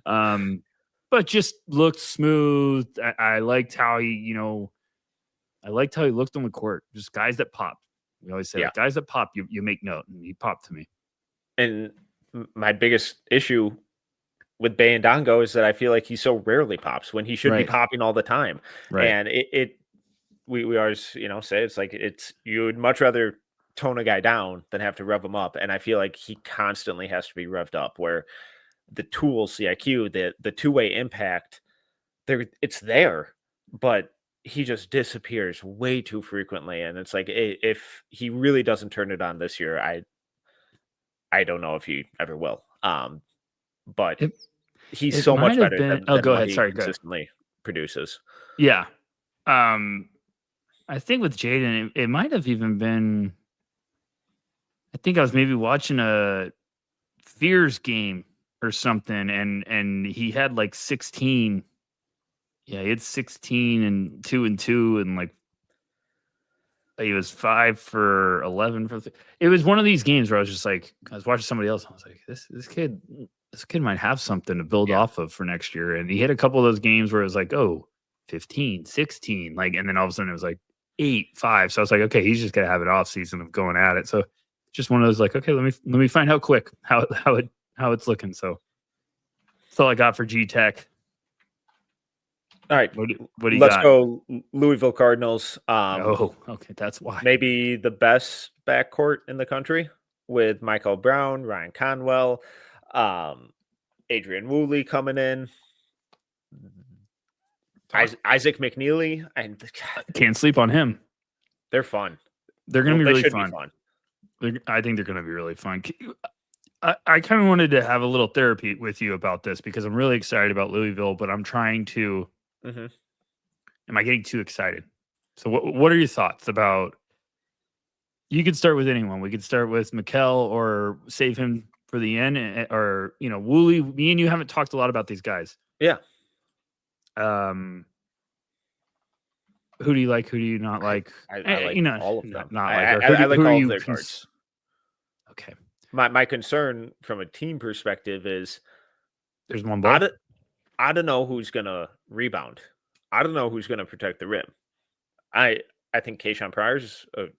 but just looked smooth. I liked how he, looked on the court. Just guys that pop. We always say guys that pop, you make note, and he popped to me. And my biggest issue with Bayandongo is that I feel like he so rarely pops when he should be popping all the time. Right. And we always, say it's you would much rather tone a guy down than have to rev him up. And I feel like he constantly has to be revved up, where the tools, the IQ, the two-way impact, it's there, but he just disappears way too frequently. And it's if he really doesn't turn it on this year, I don't know if he ever will. But he's so much better than go ahead. He Sorry, consistently produces. Yeah. I think with Jaden, it might have even been. I think I was maybe watching a Fears game or something, and he had like 16. Yeah, he had 16 and 2 and like he was 5 for 11 for. It was one of these games where I was just like, I was watching somebody else. And I was like, this kid might have something to build off of for next year. And he had a couple of those games where it was like, oh, 15, 16, like, and then all of a sudden it was like 8, 5. So I was like, okay, he's just gonna have an off season of going at it. So just one of those like, okay, let me find out quick how it's looking. So that's all I got for G Tech. All right, what do you let's got? go Louisville Cardinals. Okay, that's why. Maybe the best backcourt in the country with Michael Brown, Ryan Conwell, Adrian Woolley coming in, Isaac McNeely. And can't sleep on him. They're fun. They're going to be really fun. I think they're going to be really fun. I kind of wanted to have a little therapy with you about this because I'm really excited about Louisville, but I'm trying to. Am I getting too excited? So what are your thoughts about? You could start with anyone. We could start with Metcalf or save him for the end, or Woolley. Me and you haven't talked a lot about these guys. Yeah. Who do you like? Who do you not like? I like all of them. I like all of their cards. Okay. My concern from a team perspective is there's one ball. I don't know who's gonna rebound. I don't know who's gonna protect the rim. I think Keyshawn Pryor's a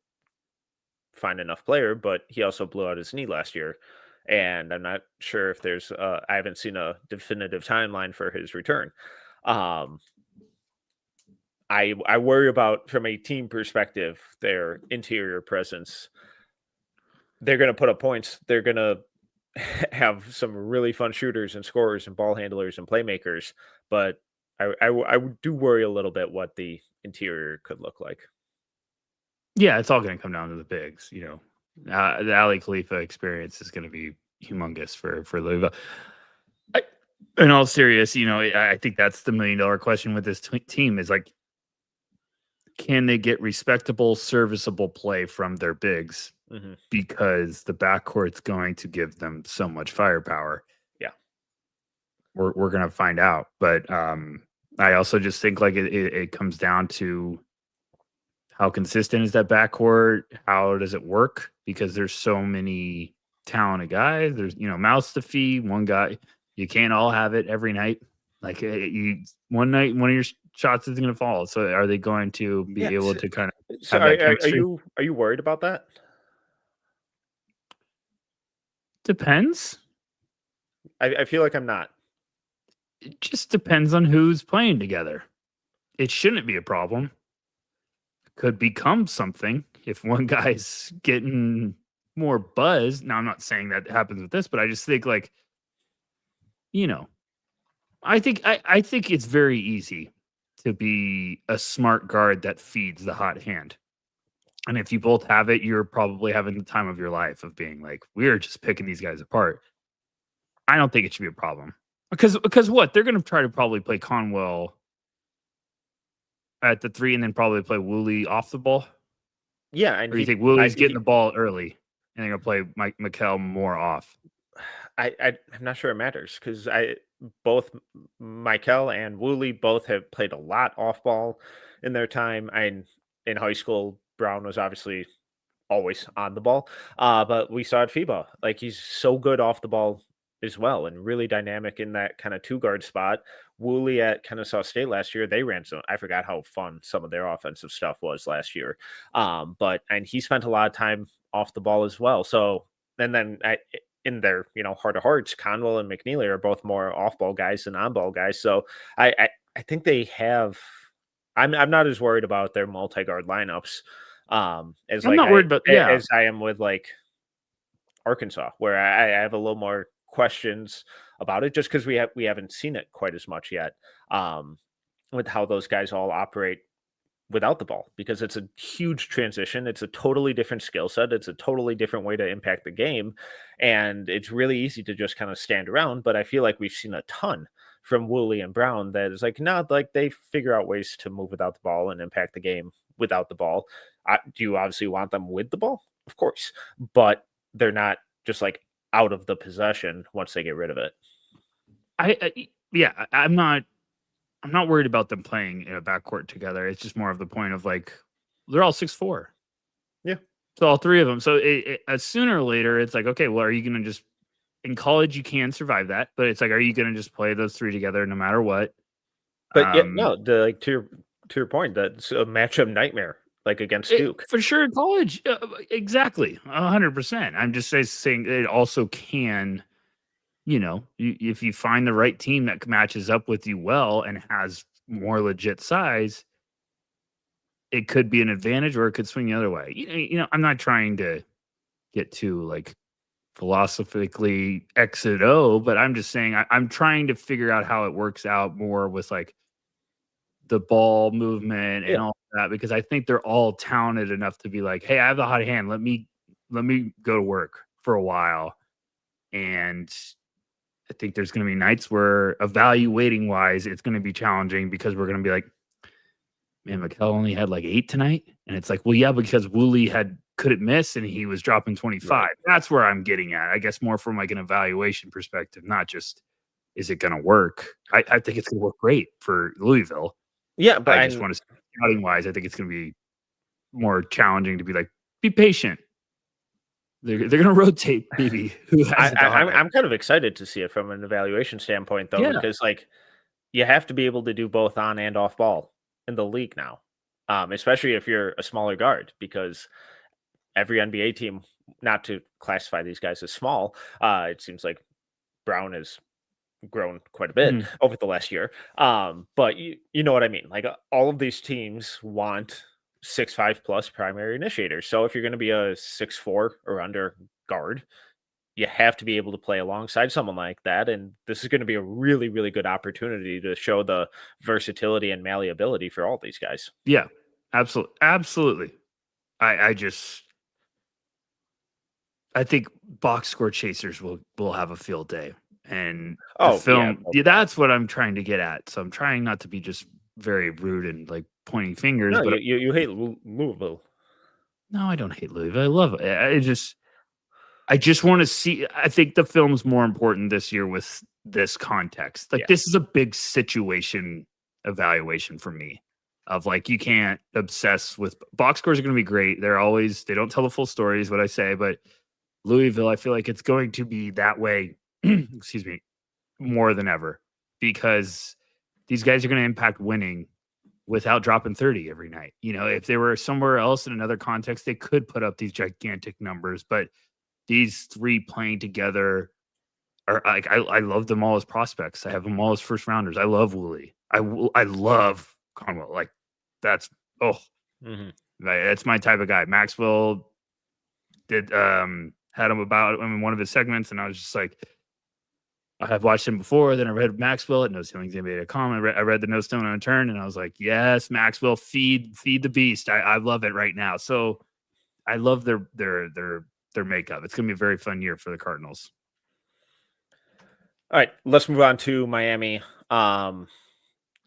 fine enough player, but he also blew out his knee last year, and I'm not sure if there's. I haven't seen a definitive timeline for his return. I worry about, from a team perspective, their interior presence. They're going to put up points. They're going to have some really fun shooters and scorers and ball handlers and playmakers, but I do worry a little bit what the interior could look like. Yeah, it's all going to come down to the bigs. The Ali Khalifa experience is going to be humongous for Louisville. In all seriousness, I think that's the $1 million question with this team is like, can they get respectable, serviceable play from their bigs? Because the backcourt's going to give them so much firepower. Yeah, we're going to find out. But I also just think like it comes down to how consistent is that backcourt? How does it work? Because there's so many talented guys. There's mouths to feed. One guy, you can't all have it every night. Like one night, one of your shots is going to fall. So are they going to be able to kind of? So are you worried about that? Depends. I feel like I'm not. It just depends on who's playing together. It shouldn't be a problem. Could become something if one guy's getting more buzz. Now, I'm not saying that happens with this, but I just think like, I think it's very easy to be a smart guard that feeds the hot hand. And if you both have it, you're probably having the time of your life of being like, we're just picking these guys apart. I don't think it should be a problem. Because what? They're going to try to probably play Conwell at the 3 and then probably play Woolley off the ball. Yeah. Or you think Woolley's getting the ball early and they're going to play Metcalf more off? I'm not sure it matters because both Michael and Woolley both have played a lot off ball in their time. In high school, Brown was obviously always on the ball, but we saw at FIBA, like he's so good off the ball as well and really dynamic in that kind of 2-guard spot. Woolley at Kennesaw State last year, they ran some. I forgot how fun some of their offensive stuff was last year, but he spent a lot of time off the ball as well. So and then in their heart of hearts, Conwell and McNeely are both more off-ball guys than on-ball guys. So I think they have. I'm not as worried about their multi-guard lineups as I'm not worried about as I am with like Arkansas, where I have a little more questions about it just because we haven't seen it quite as much yet with how those guys all operate without the ball, because it's a huge transition. It's a totally different skill set. It's a totally different way to impact the game. And it's really easy to just kind of stand around. But I feel like we've seen a ton from Woolley and Brown that is like, no, like they figure out ways to move without the ball and impact the game without the ball. Do you obviously want them with the ball? Of course, but they're not just like out of the possession once they get rid of it. I'm not worried about them playing in a backcourt together. It's just more of the point of like they're all 6'4". Yeah. So all three of them. So sooner or later, it's like, okay, well, are you going to just in college you can survive that, but it's like, are you going to just play those three together no matter what? But to your point, that's a matchup nightmare, like against Duke for sure in college. Exactly, 100%. I'm just saying it also can. If you find the right team that matches up with you well and has more legit size, it could be an advantage or it could swing the other way. I'm not trying to get too like philosophically X and O, but I'm just saying I'm trying to figure out how it works out more with like the ball movement and all that, because I think they're all talented enough to be like, hey, I have the hot hand. Let me go to work for a while. And I think there's going to be nights where evaluating wise, it's going to be challenging because we're going to be like, man, Metcalf only had like 8 tonight. And it's like, well, yeah, because Woolley couldn't miss and he was dropping 25. Right. That's where I'm getting at. I guess more from like an evaluation perspective, not just, is it going to work? I think it's going to work great for Louisville. Yeah. But I just want to, scouting wise, I think it's going to be more challenging to be like, be patient. They're going to rotate maybe. I'm kind of excited to see it from an evaluation standpoint, though, because like you have to be able to do both on and off ball in the league now, especially if you're a smaller guard, because every NBA team, not to classify these guys as small, it seems like Brown has grown quite a bit over the last year. But you know what I mean? Like all of these teams want 6'5" plus primary initiators. So if you're going to be a 6'4" or under guard, you have to be able to play alongside someone like that. And this is going to be a really, really good opportunity to show the versatility and malleability for all these guys. Yeah, absolutely. Absolutely. I think box score chasers will have a field day. And the film, that's what I'm trying to get at. So I'm trying not to be just very rude and like pointing fingers. No, but you hate Louisville. No, I don't hate Louisville. I love it. I just want to see. I think the film's more important this year with this context. Like this is a big situation evaluation for me. Of like, you can't obsess with box scores are going to be great. They don't tell the full story is what I say, but Louisville, I feel like it's going to be that way. Excuse me, more than ever, because these guys are going to impact winning without dropping 30 every night. If they were somewhere else in another context, they could put up these gigantic numbers, but these three playing together are like, I love them all as prospects. I have them all as first rounders. I love Woolley. I love Conwell. Like that's, that's my type of guy. Maxwell had him about in one of his segments, and I was just like, I have watched him before. Then I read Maxwell at No Ceilings NBA.com. I read the No Stone Unturned, and I was like, yes, Maxwell, feed the beast. I love it right now. So I love their makeup. It's gonna be a very fun year for the Cardinals. All right, let's move on to Miami.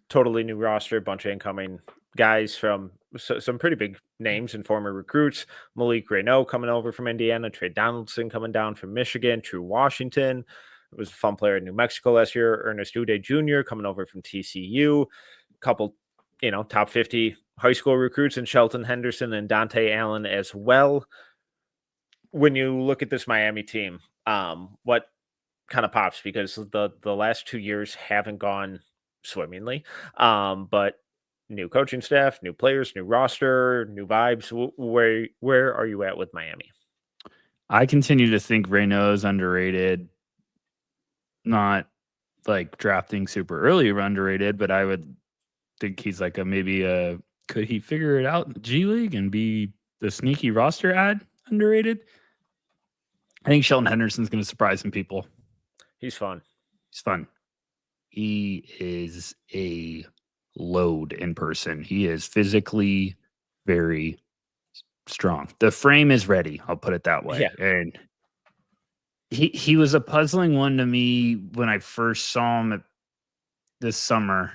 Totally new roster, bunch of incoming guys from some pretty big names and former recruits. Malik Reneau coming over from Indiana, Trey Donaldson coming down from Michigan, True Washington. It was a fun player in New Mexico last year. Ernest Ude Jr. coming over from TCU. A couple, top 50 high school recruits in Shelton Henderson and Dante Allen as well. When you look at this Miami team, what kind of pops? Because the last 2 years haven't gone swimmingly, but new coaching staff, new players, new roster, new vibes. Where are you at with Miami? I continue to think Reneau is underrated. Not like drafting super early or underrated, but I would think he's like could he figure it out in the G League and be the sneaky roster ad underrated? I think Shelton Henderson's going to surprise some people. He's fun. He is a load in person. He is physically very strong. The frame is ready. I'll put it that way. Yeah. And he was a puzzling one to me when I first saw him this summer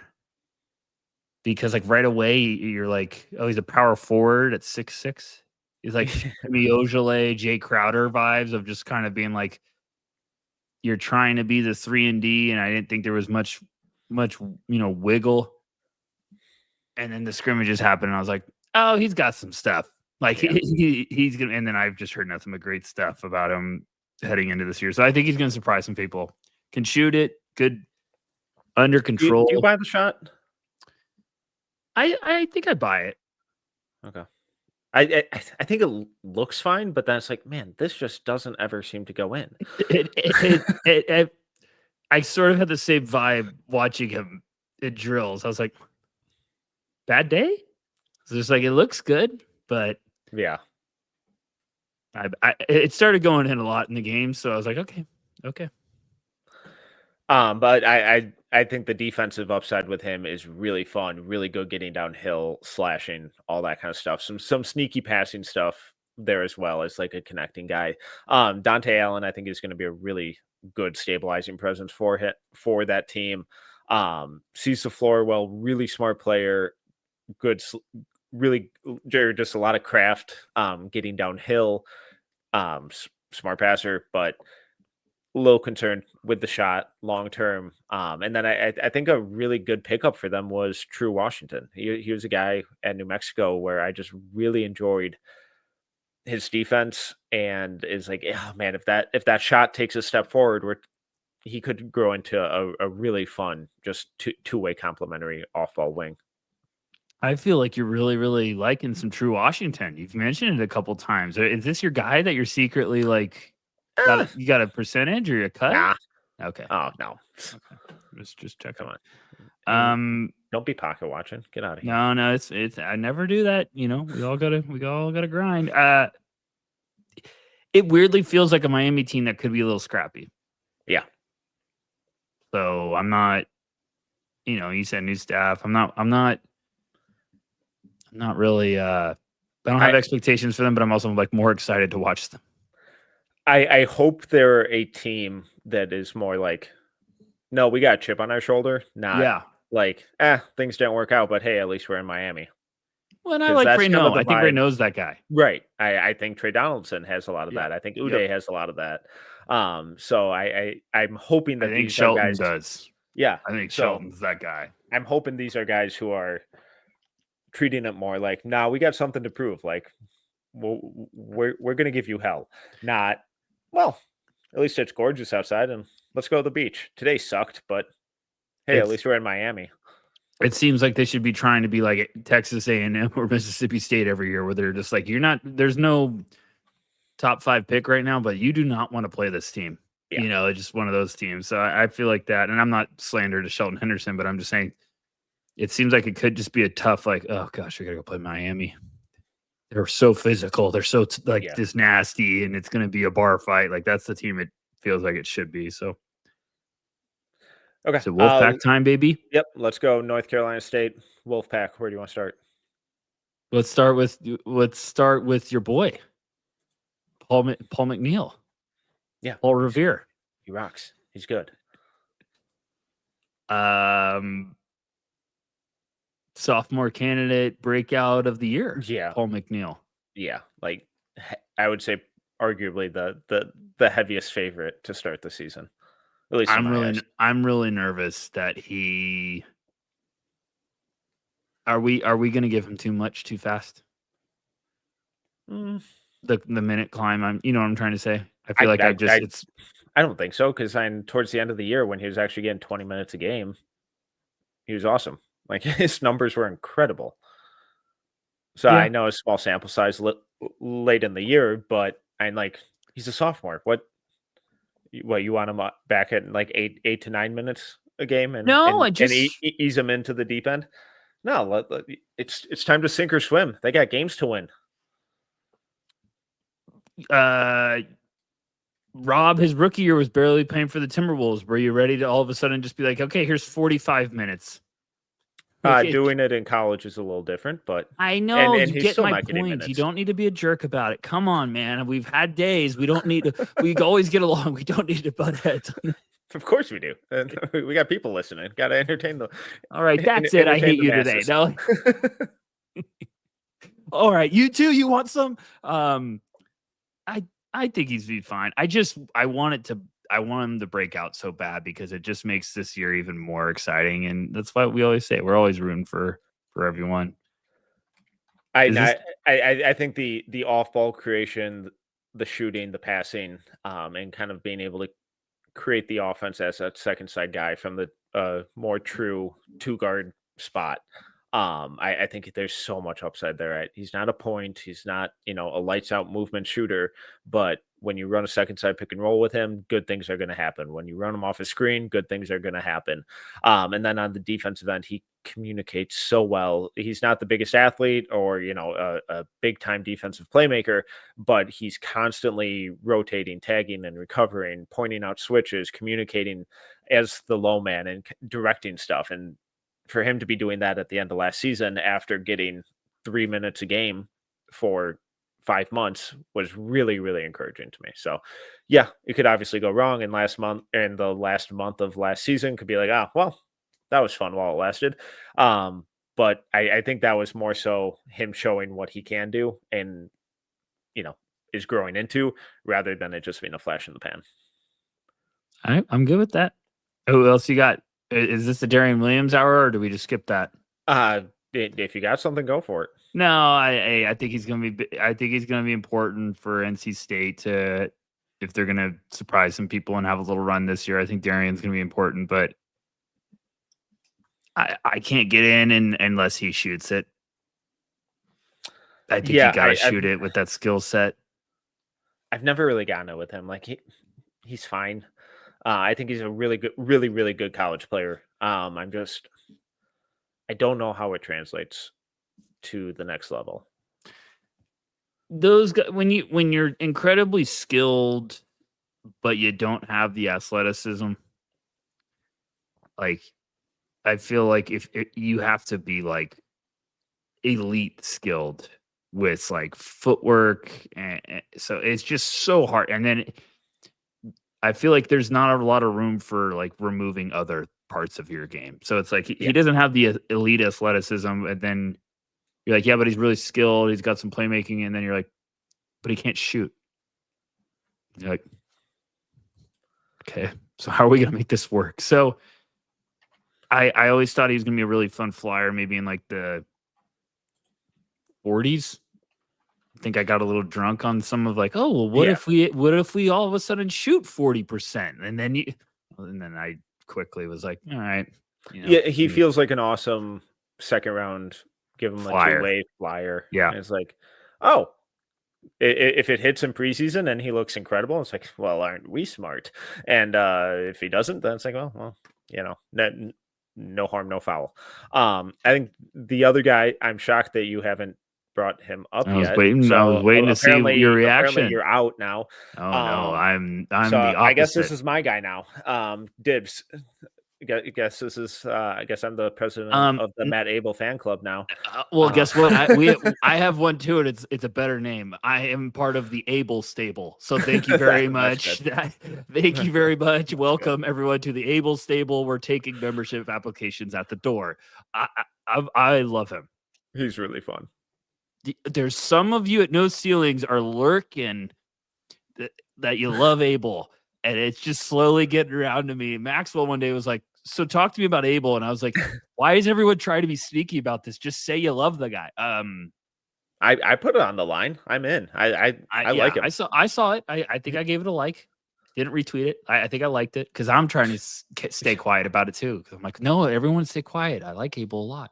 because like right away you're like, oh, he's a power forward at 6'6". He's like Jimmy Ojale, Jay Crowder vibes of just kind of being like, you're trying to be the 3-and-D, and I didn't think there was much wiggle. And then the scrimmages happened, and I was like, oh, he's got some stuff. Like he's gonna. And then I've just heard nothing but great stuff about him heading into this year. So I think he's gonna surprise some people. Can shoot it, good, under control. Do you buy the shot? I think I buy it. Okay. I think it looks fine, but then it's like, man, this just doesn't ever seem to go in. I sort of had the same vibe watching him at drills. I was like, bad day? So just like, it looks good, but yeah, it started going in a lot in the game. So I was like, okay. But I think the defensive upside with him is really fun, really good getting downhill, slashing, all that kind of stuff. Some sneaky passing stuff there as well as like a connecting guy. Dante Allen, I think, is going to be a really good stabilizing presence for that team. Sees the floor well, really smart player, good, really just a lot of craft, getting downhill, smart passer, but a little concerned with the shot long term. And then I think a really good pickup for them was True Washington. He was a guy at New Mexico where I just really enjoyed his defense, and is like, oh man, if that shot takes a step forward, where he could grow into a really fun, just two-way complementary off-ball wing. I feel like you're really, really liking some True Washington. You've mentioned it a couple times. Is this your guy that you're secretly like, you got a percentage or a cut? Nah. Okay. Oh no. Okay. Just check. Come on. Don't be pocket watching. Get out of here. No, it's I never do that. We all gotta grind. It weirdly feels like a Miami team that could be a little scrappy. Yeah. So I'm not, you said new staff. I'm not really I don't have expectations for them, but I'm also like more excited to watch them. I hope they're a team that is more like, no, we got a chip on our shoulder. Not like, things didn't work out, but hey, at least we're in Miami. Well, and I like Reno. I think Reno's that guy. Right. I think Trey Donaldson has a lot of that. I think Uday has a lot of that. So I'm hoping that these Shelton guys does. Yeah. I think Shelton's that guy. I'm hoping these are guys who are treating it more like, nah, we got something to prove. Like, we're going to give you hell. Not, well, at least it's gorgeous outside and let's go to the beach. Today sucked, but hey, at least we're in Miami. It seems like they should be trying to be like Texas A&M or Mississippi State every year, where they're just like, there's no top 5 pick right now, but you do not want to play this team. Yeah. It's just one of those teams. So I feel like that. And I'm not slander to Shelton Henderson, but I'm just saying it seems like it could just be a tough, like, oh gosh, we got to go play Miami. They're so physical. They're so just nasty, and it's going to be a bar fight. Like, that's the team it feels like it should be. So, okay. So Wolfpack time, baby. Yep. Let's go. North Carolina State, Wolfpack. Where do you want to start? Let's start with your boy, Paul McNeil. Yeah. Paul Revere. He rocks. He's good. Sophomore candidate breakout of the year. Yeah. Paul McNeil. Yeah. Like, I would say arguably the heaviest favorite to start the season. At least I'm really nervous that he. Are we going to give him too much too fast? The minute climb. What I'm trying to say. I feel like I don't think so, because towards the end of the year when he was actually getting 20 minutes a game, he was awesome. Like, his numbers were incredible. So I know a small sample size late in the year, but he's a sophomore. What you want him back at like 8 to 9 minutes a game and ease him into the deep end? No, it's time to sink or swim. They got games to win. Rob, his rookie year was barely playing for the Timberwolves. Were you ready to all of a sudden just be like, okay, here's 45 minutes? Doing it in college is a little different, but I know you get my point. You don't need to be a jerk about it. Come on, man. We've had days. We don't need to. We always get along. We don't need to butt heads. Of course we do. And we got people listening. Got to entertain them. All right, that's it. I hate you today. No. All right, you too. You want some? I think he's be fine. I want him to break out so bad because it just makes this year even more exciting, and that's why we always say we're always rooting for everyone. I think the off ball creation, the shooting, the passing, and kind of being able to create the offense as a second side guy from the more true 2-guard spot. I think there's so much upside there. Right? He's not a point. He's not, a lights out movement shooter. But when you run a second side pick and roll with him, good things are going to happen. When you run him off a screen, good things are going to happen. And then on the defensive end, he communicates so well. He's not the biggest athlete or, a big time defensive playmaker, but he's constantly rotating, tagging and recovering, pointing out switches, communicating as the low man and directing stuff. And for him to be doing that at the end of last season after getting 3 minutes a game for 5 months was really, really encouraging to me. So yeah, it could obviously go wrong. And the last month of last season could be like, well, that was fun while it lasted. But I think that was more so him showing what he can do and, is growing into rather than it just being a flash in the pan. All right, I'm good with that. Who else you got? Is this the Darian Williams hour, or do we just skip that? If you got something, go for it. No, I think he's gonna be. I think he's gonna be important for NC State if they're gonna surprise some people and have a little run this year. I think Darian's gonna be important, but I can't get in unless he shoots it. I think you gotta shoot it with that skill set. I've never really gotten it with him. Like he's fine. I think he's a really good, really, really good college player. I don't know how it translates to the next level. Those guys, when you're incredibly skilled, but you don't have the athleticism, like I feel like if you have to be like elite skilled with like footwork, and so it's just so hard. And then I feel like there's not a lot of room for like removing other parts of your game. So it's like he doesn't have the elite athleticism, and then you're like, yeah, but he's really skilled. He's got some playmaking, and then you're like, but he can't shoot. You're like, okay, so how are we gonna make this work? So I always thought he was gonna be a really fun flyer, maybe in like the 40s. I think I got a little drunk on some of like, oh well, what if we all of a sudden shoot 40%, and then I quickly was like, all right, he feels like an awesome second round. Give him flyer. A 2-way flyer. Yeah, and it's like, oh, if it hits in preseason and he looks incredible, it's like, well, aren't we smart? And if he doesn't, then it's like, well, no harm, no foul. I think the other guy, I'm shocked that you haven't brought him up yet. I was waiting to see your reaction. You're out now. Oh no, I'm so the opposite. I guess this is my guy now. Dibs. I guess this is. I guess I'm the president of the Matt Abel fan club now. Well, guess what? I have one too, and it's a better name. I am part of the Abel stable. So thank you very much. Thank you very much. Welcome everyone to the Abel stable. We're taking membership applications at the door. I love him. He's really fun. There's some of you at No Ceilings are lurking that you love Abel. And it's just slowly getting around to me. Maxwell one day was like, so talk to me about Abel. And I was like, why is everyone trying to be sneaky about this? Just say you love the guy. I put it on the line. I'm in. I like him. I saw it. I think I gave it a like. Didn't retweet it. I think I liked it because I'm trying to stay quiet about it too. Because I'm like, no, everyone stay quiet. I like Abel a lot.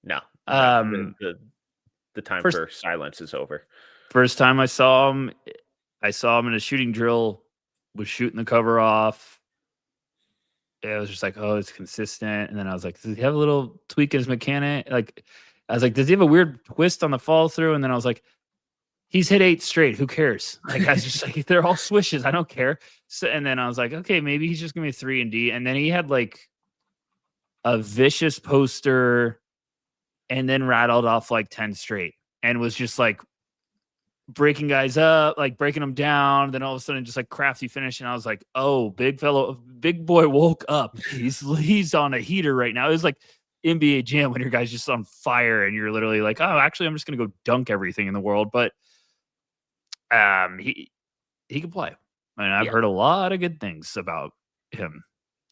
No. The time for silence is over. First time I saw him in a shooting drill. Was shooting the cover off. It was just like, oh, it's consistent. And then I was like, does he have a little tweak in his mechanic? Like, I was like, does he have a weird twist on the follow through? And then I was like, he's hit 8 straight. Who cares? Like, I was just like, they're all swishes. I don't care. So, and then I was like, okay, maybe he's just gonna be 3 and D. And then he had like a vicious poster, and then rattled off like 10 straight, and was just like breaking guys up, like breaking them down. Then all of a sudden, just like crafty finish, and I was like, "Oh, big boy woke up. He's on a heater right now." It was like NBA Jam when your guy's just on fire, and you're literally like, "Oh, actually, I'm just gonna go dunk everything in the world." But he can play, and I've heard a lot of good things about him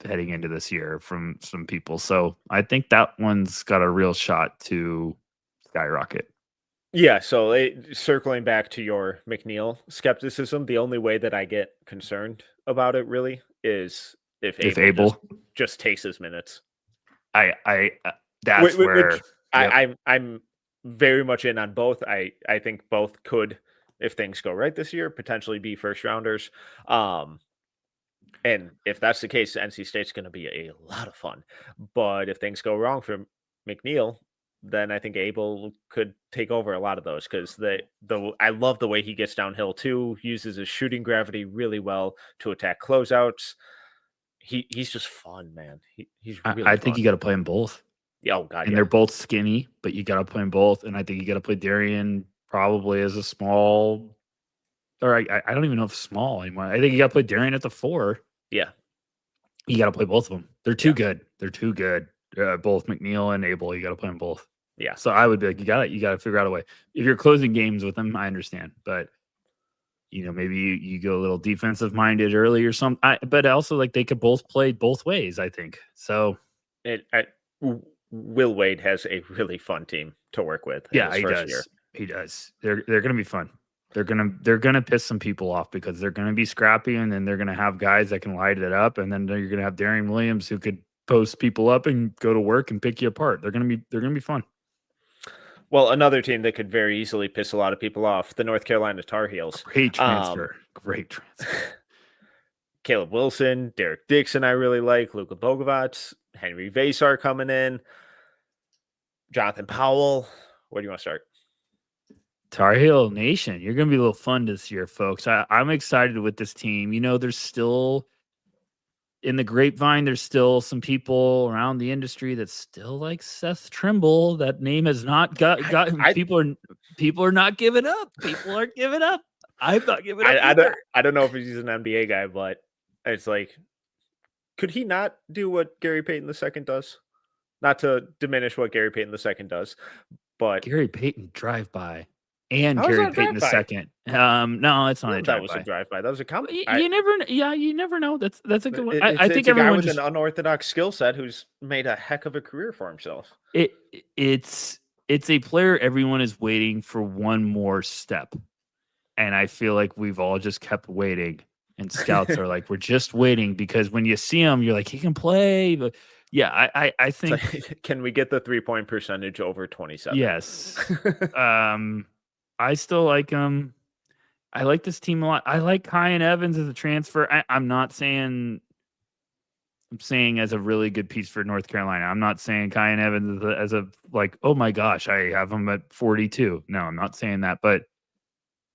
heading into this year from some people. So I think that one's got a real shot to skyrocket. Yeah, so circling back to your McNeil skepticism, the only way that I get concerned about it really is if Abel just takes his minutes. That's where I'm very much in on both. I think both could, if things go right this year, potentially be first rounders. And if that's the case, NC State's going to be a lot of fun. But if things go wrong for McNeil, then I think Abel could take over a lot of those because I love the way he gets downhill too, uses his shooting gravity really well to attack closeouts. He's just fun, man. He's really I think you got to play them both. Yeah, oh God, and they're both skinny, but you got to play them both. And I think you got to play Darian probably as a small, or I don't even know if small anymore. I think you got to play Darian at the 4. Yeah, you got to play both of them. They're too good. They're too good. Both McNeil and Abel. You got to play them both. Yeah. So I would be like, you got to figure out a way. If you're closing games with them, I understand, but maybe you go a little defensive minded early or something. But also like they could both play both ways. I think so. Will Wade has a really fun team to work with. Yeah, he does. Year. He does. They're going to be fun. They're gonna piss some people off because they're gonna be scrappy, and then they're gonna have guys that can light it up, and then you're gonna have Darian Williams who could post people up and go to work and pick you apart. They're gonna be fun. Well, another team that could very easily piss a lot of people off, the North Carolina Tar Heels. Great transfer. Great transfer. Caleb Wilson, Derek Dixon, I really like. Luka Bogovac, Henry Vasar coming in. Jonathan Powell. Where do you want to start? Tar Heel Nation, you're going to be a little fun this year, folks. I'm excited with this team. There's still, in the grapevine, there's still some people around the industry that still like Seth Trimble. That name has not got people are not giving up. People aren't giving up. I'm not giving up. I don't know if he's an NBA guy, but it's like, could he not do what Gary Payton II does? Not to diminish what Gary Payton II does, but Gary Payton drive-by. And Gary Payton II. No, it's not a drive-by. That was a drive-by. That was a comment. You never know. That's a good one. I think it's everyone a guy with an unorthodox skill set who's made a heck of a career for himself. It's a player everyone is waiting for one more step, and I feel like we've all just kept waiting. And scouts are like, we're just waiting because when you see him, you're like, he can play. But yeah, I think. Like, can we get the 3-point percentage over 27? Yes. I still like him. I like this team a lot. I like Kyan Evans as a transfer. I'm saying as a really good piece for North Carolina. I'm not saying Kyan Evans as a like, oh my gosh, I have him at 42. No, I'm not saying that, but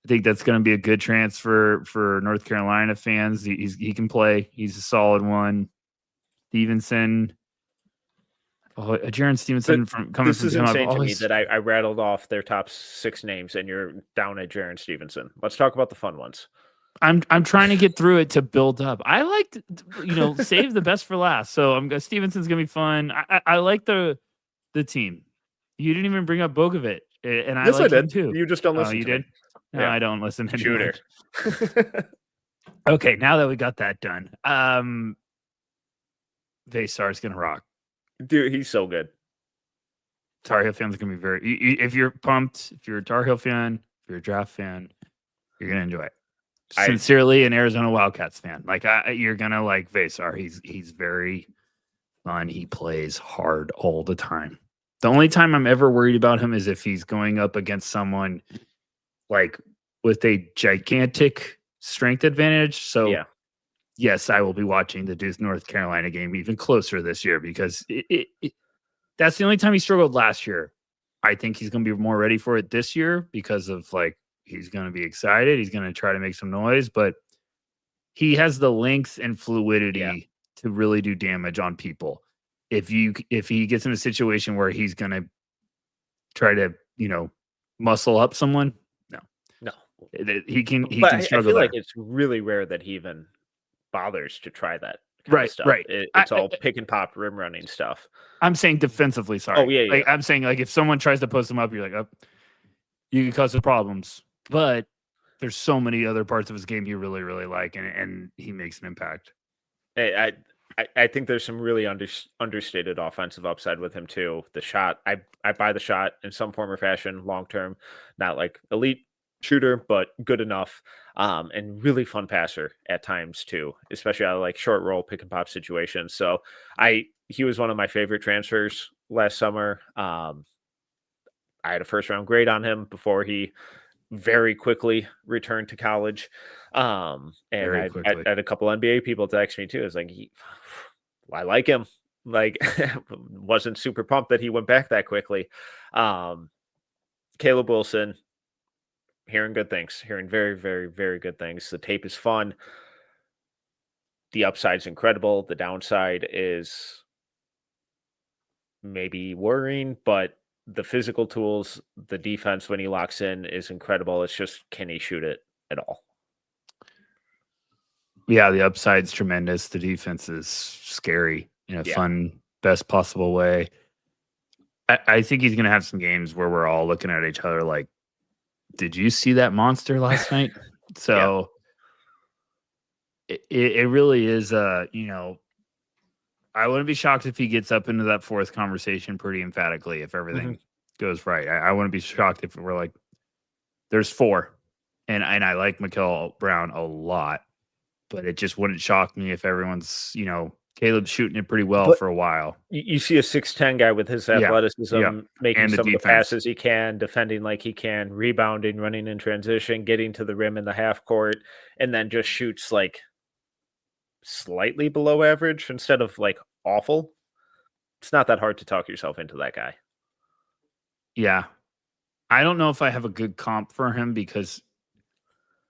I think that's going to be a good transfer for North Carolina fans. He can play. He's a solid one. Stevenson. Oh, Jaron Stevenson This is insane to me that I rattled off their top 6 names and you're down at Jaron Stevenson. Let's talk about the fun ones. I'm trying to get through it to build up. I like to, save the best for last. So Stevenson's gonna be fun. I like the team. You didn't even bring up Bogovic, and I like him too. You just don't listen. You did? No, I don't listen. Shooter. Okay, now that we got that done, Vasar's gonna rock. Dude, he's so good. Tar Heel fans are going to be very... If you're pumped, if you're a Tar Heel fan, if you're a draft fan, you're going to enjoy it. Sincerely, an Arizona Wildcats fan. Like, you're going to like Vasar. He's very fun. He plays hard all the time. The only time I'm ever worried about him is if he's going up against someone like with a gigantic strength advantage. So, yeah. Yes, I will be watching the Duke North Carolina game even closer this year because that's the only time he struggled last year. I think he's going to be more ready for it this year because of like he's going to be excited. He's going to try to make some noise, but he has the length and fluidity to really do damage on people. If he gets in a situation where he's going to try to muscle up someone, no. He can But I struggle feel like there. it's really rare that he even bothers to try that kind of stuff. Right. It's all pick and pop rim running stuff. I'm saying defensively, Oh, sorry. yeah. Like, I'm saying, like, if someone tries to post him up, you're like, "Oh, you can cause some problems." But there's so many other parts of his game you really, really like, and he makes an impact. I think there's some really understated offensive upside with him too. The shot, I buy the shot in some form or fashion, long term, not like elite shooter, but good enough, and really fun passer at times too, especially out of like short roll pick and pop situations. So he was one of my favorite transfers last summer. I had a first round grade on him before he very quickly returned to college. And Very I quickly. had a couple NBA people text me too. It's like, I like him. Like, wasn't super pumped that he went back that quickly. Caleb Wilson, hearing good things, hearing very, very, very good things. The tape is fun. The upside's incredible. The downside is maybe worrying, but the physical tools, the defense when he locks in is incredible. It's just, can he shoot it at all? Yeah, the upside's tremendous. The defense is scary in a fun, best possible way. I think he's going to have some games where we're all looking at each other like, did you see that monster last night? So it really is, you know, I wouldn't be shocked if he gets up into that fourth conversation pretty emphatically if everything goes right. I wouldn't be shocked if we're like, there's 4. And I like Mikal Brown a lot, but it just wouldn't shock me if everyone's, you know, Caleb's shooting it pretty well for a while. You see a 6'10" guy with his athleticism, making And the some of the defense. passes he can, defending like he can, rebounding, running in transition, getting to the rim in the half court, and then just shoots like slightly below average instead of like awful. It's not that hard to talk yourself into that guy. Yeah. I don't know if I have a good comp for him because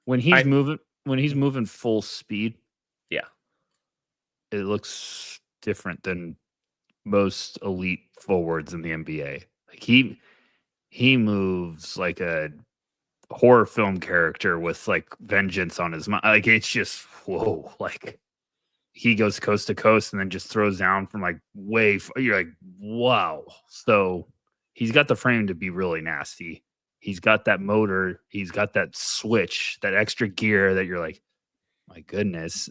when he's moving full speed, it looks different than most elite forwards in the NBA. Like he moves like a horror film character with like vengeance on his mind. Like it's just whoa, like he goes coast to coast and then just throws down from like way you're like, wow. So he's got the frame to be really nasty. He's got that motor, he's got that switch, that extra gear that you're like, my goodness.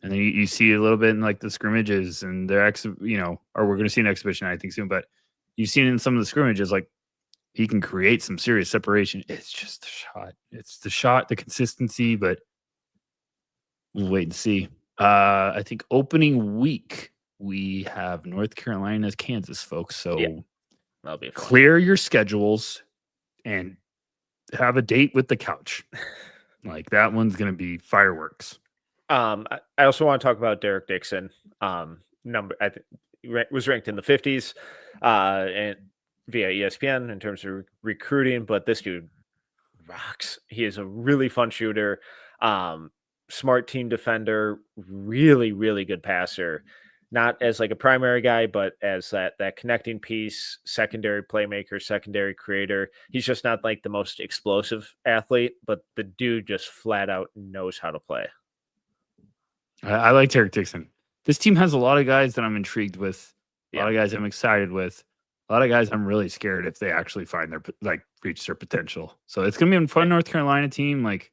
And then you see a little bit in like the scrimmages and their or we're going to see an exhibition, I think, soon, but you've seen in some of the scrimmages, like he can create some serious separation. It's just the shot. It's the shot, the consistency, but we'll wait and see. I think opening week, we have North Carolina, Kansas, folks. So that'll be fun. Clear your schedules and have a date with the couch. Like that one's going to be fireworks. I also want to talk about Derek Dixon. I think was ranked in the 50s and via ESPN in terms of recruiting, but this dude rocks. He is a really fun shooter, smart team defender, really, really good passer. Not as like a primary guy, but as that connecting piece, secondary playmaker, secondary creator. He's just not like the most explosive athlete, but the dude just flat out knows how to play. I like Derek Dixon. This team has a lot of guys that I'm intrigued with. A lot of guys I'm excited with. A lot of guys I'm really scared if they actually find their reach their potential. So it's gonna be a fun North Carolina team. Like,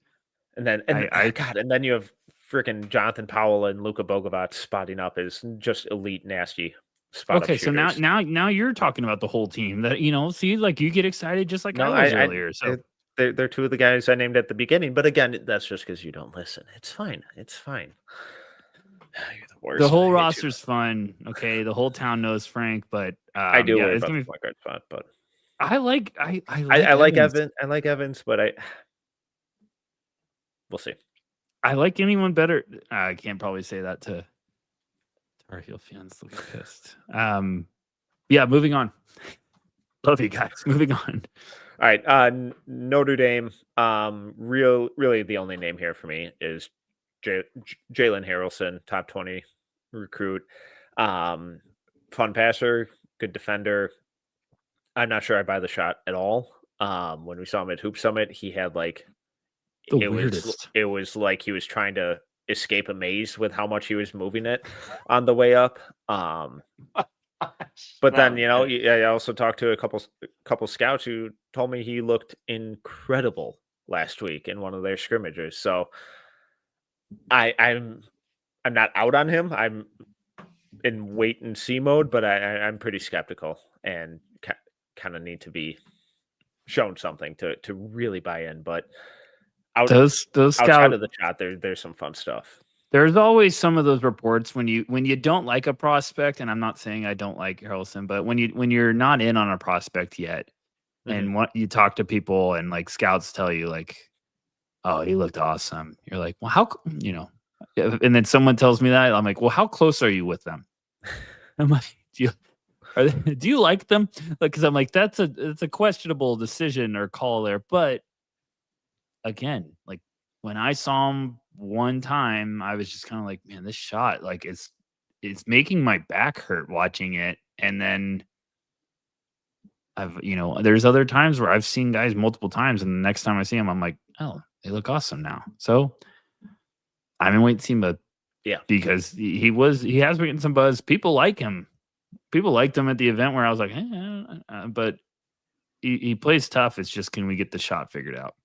and then you have freaking Jonathan Powell and Luka Bogovac spotting up as just elite nasty spot. Okay, so now you're talking about the whole team that see, like you get excited just like I was earlier. So they're 2 of the guys I named at the beginning, but again, that's just because you don't listen. It's fine. It's fine. You're the worst. The whole roster's fun. Okay, the whole town knows Frank, but I do worry about the point guard spot. But I like Evans. I like Evans, but we'll see. I like anyone better. I can't probably say that to Tar Heel fans. They'll get pissed. Moving on. Love you guys. Moving on. All right. Notre Dame. Really, the only name here for me is Jalen Harrelson, top 20 recruit. Fun passer, good defender. I'm not sure I buy the shot at all. When we saw him at Hoop Summit, he had like The it weirdest. was like he was trying to escape a maze with how much he was moving it on the way up. But then, I also talked to a couple scouts who told me he looked incredible last week in one of their scrimmages. So I'm not out on him. I'm in wait and see mode, but I'm pretty skeptical and kind of need to be shown something to really buy in. But Those outside scouts, of the shot, there's some fun stuff. there's always some of those reports when you don't like a prospect, and I'm not saying I don't like Harrelson, but when you're not in on a prospect yet, and what you talk to people and like scouts tell you like, oh, he looked awesome. You're like, well, how and then someone tells me that, I'm like, well, how close are you with them? I'm like, do you like them? Because I'm like, it's a questionable decision or call there. But again, like when I saw him one time, I was just kind of like, man, this shot, like it's making my back hurt watching it. And then there's other times where I've seen guys multiple times, and the next time I see them, I'm like, oh, they look awesome now. So I'm in wait and see, but yeah, because he has been getting some buzz. People like him. People liked him at the event where I was like, but he plays tough. It's just, can we get the shot figured out?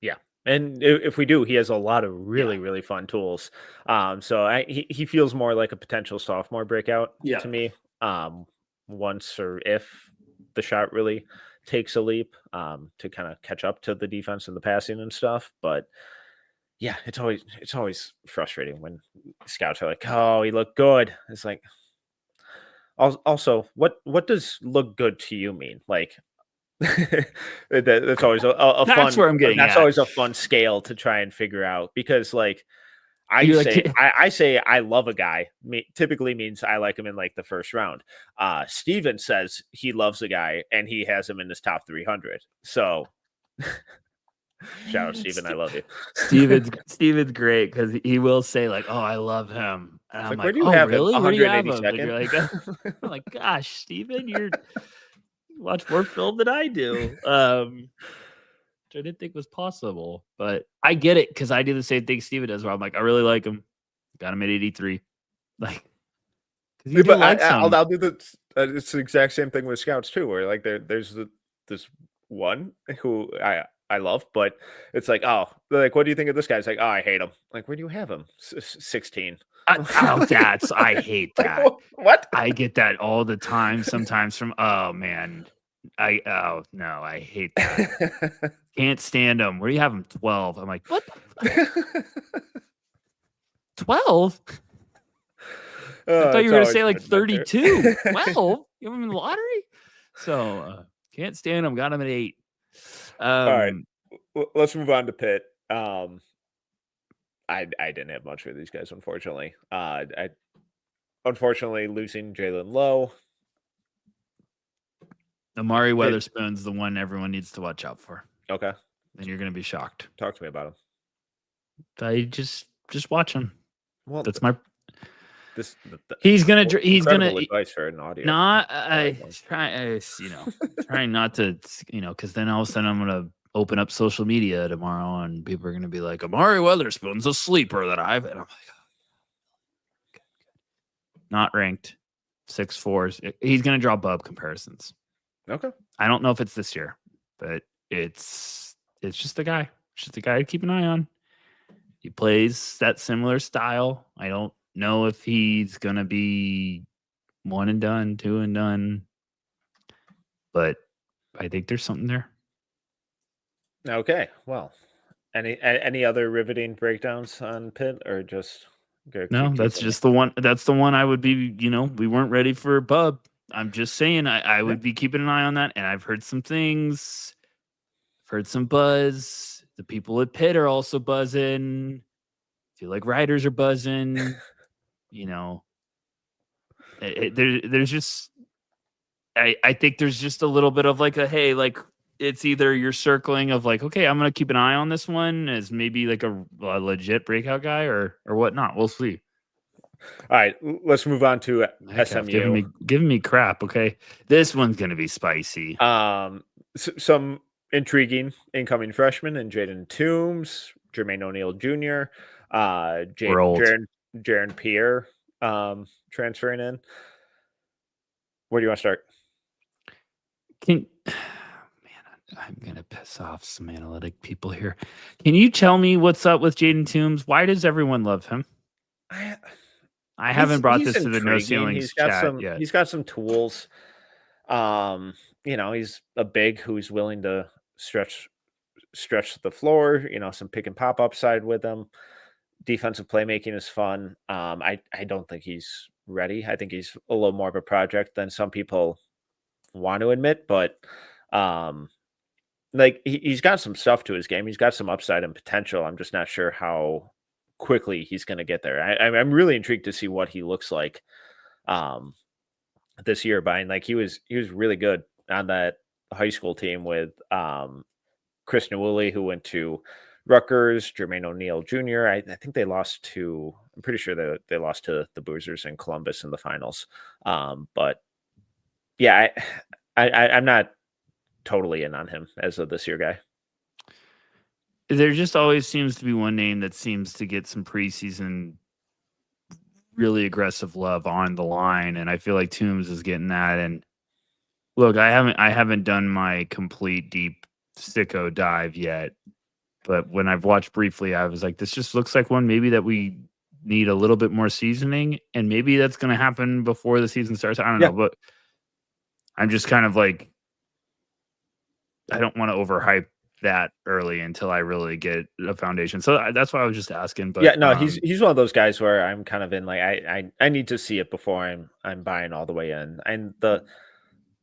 Yeah. And if we do, he has a lot of really, really fun tools. So he feels more like a potential sophomore breakout to me. Once or if the shot really takes a leap to kind of catch up to the defense and the passing and stuff. But yeah, it's always frustrating when scouts are like, "Oh, he looked good." It's like, also, what does look good to you mean? Like, that's always a fun. That's where I'm getting. That's at. always a fun scale to try and figure out, because like I say I love a guy typically means I like him in like the first round. Steven says he loves a guy and he has him in his top 300. So shout out Steven, I love you. Steven's great because he will say like, "Oh, I love him." And I'm like, where do you have really? him? Where do you have him? 182nd? And you're like, I'm like, gosh, Steven, you watch more film than I do. Which I didn't think was possible, but I get it because I do the same thing Steven does. Where I'm like, I really like him. Got him at 83. Like, because you like I'll do it's the exact same thing with scouts too, where like there's this one who I love, but it's like, oh, like, what do you think of this guy? It's like, oh, I hate him. Like, where do you have him? 16. I hate that. Like, what? I get that all the time. Sometimes from, oh man, I hate that. Can't stand him. Where do you have him? 12. I'm like, what? 12? I thought you were gonna say like 32. 12? You have him in the lottery? So can't stand him. Got him at 8. All right, let's move on to Pitt. I didn't have much for these guys, unfortunately. Unfortunately losing Jalen Lowe. Amari Weatherspoon's the one everyone needs to watch out for. Okay, and you're gonna be shocked. Talk to me about him. I just watch him. Well, that's my. He's gonna advice for an audio. Trying not to, because then all of a sudden I'm gonna open up social media tomorrow and people are gonna be like, Amari Weatherspoon's a sleeper that I've, and I'm like, not ranked, 6'4". He's gonna draw Bub comparisons. Okay. I don't know if it's this year, but it's just a guy. Just a guy to keep an eye on. He plays that similar style. I don't know if he's gonna be 1 and done, 2 and done, but I think there's something there. Okay. Well, any other riveting breakdowns on Pitt, or just no? That's just the one. That's the one I would be. We weren't ready for Bub. I'm just saying I would be keeping an eye on that, and I've heard some things. I've heard some buzz. The people at Pitt are also buzzing. I feel like writers are buzzing. There's just I think there's just a little bit of like a, hey, like it's either you're circling of like, okay, I'm gonna keep an eye on this one as maybe like a legit breakout guy or whatnot. We'll see. All right, let's move on to SMU. Giving me crap. Okay, this one's gonna be spicy. Some intriguing incoming freshman in Jaden Toombs, Jermaine O'Neal Jr., We're old. Jaron Pierre transferring in. Where do you want to start? Man, I'm gonna piss off some analytic people here. Can you tell me what's up with Jaden Toombs? Why does everyone love him? I haven't brought this to the No Ceilings chat yet. He's got some tools. He's a big who's willing to stretch the floor. Some pick and pop upside with him. Defensive playmaking is fun. I don't think he's ready. I think he's a little more of a project than some people want to admit, but he's got some stuff to his game. He's got some upside and potential. I'm just not sure how quickly he's going to get there. I'm really intrigued to see what he looks like this year. He was really good on that high school team with Chris Newell, who went to Rutgers, Jermaine O'Neal Jr. I think they lost to. I'm pretty sure they lost to the Boozers in Columbus in the finals. But yeah, I'm not totally in on him as a this year guy. There just always seems to be one name that seems to get some preseason really aggressive love on the line, and I feel like Toombs is getting that. And look, I haven't done my complete deep sicko dive yet, but when I've watched briefly, I was like, this just looks like one maybe that we need a little bit more seasoning, and maybe that's going to happen before the season starts. I don't know, but I'm just kind of like, I don't want to overhype that early until I really get a foundation. So that's why I was just asking. But yeah, no, he's one of those guys where I'm kind of in like I need to see it before I'm buying all the way in. And the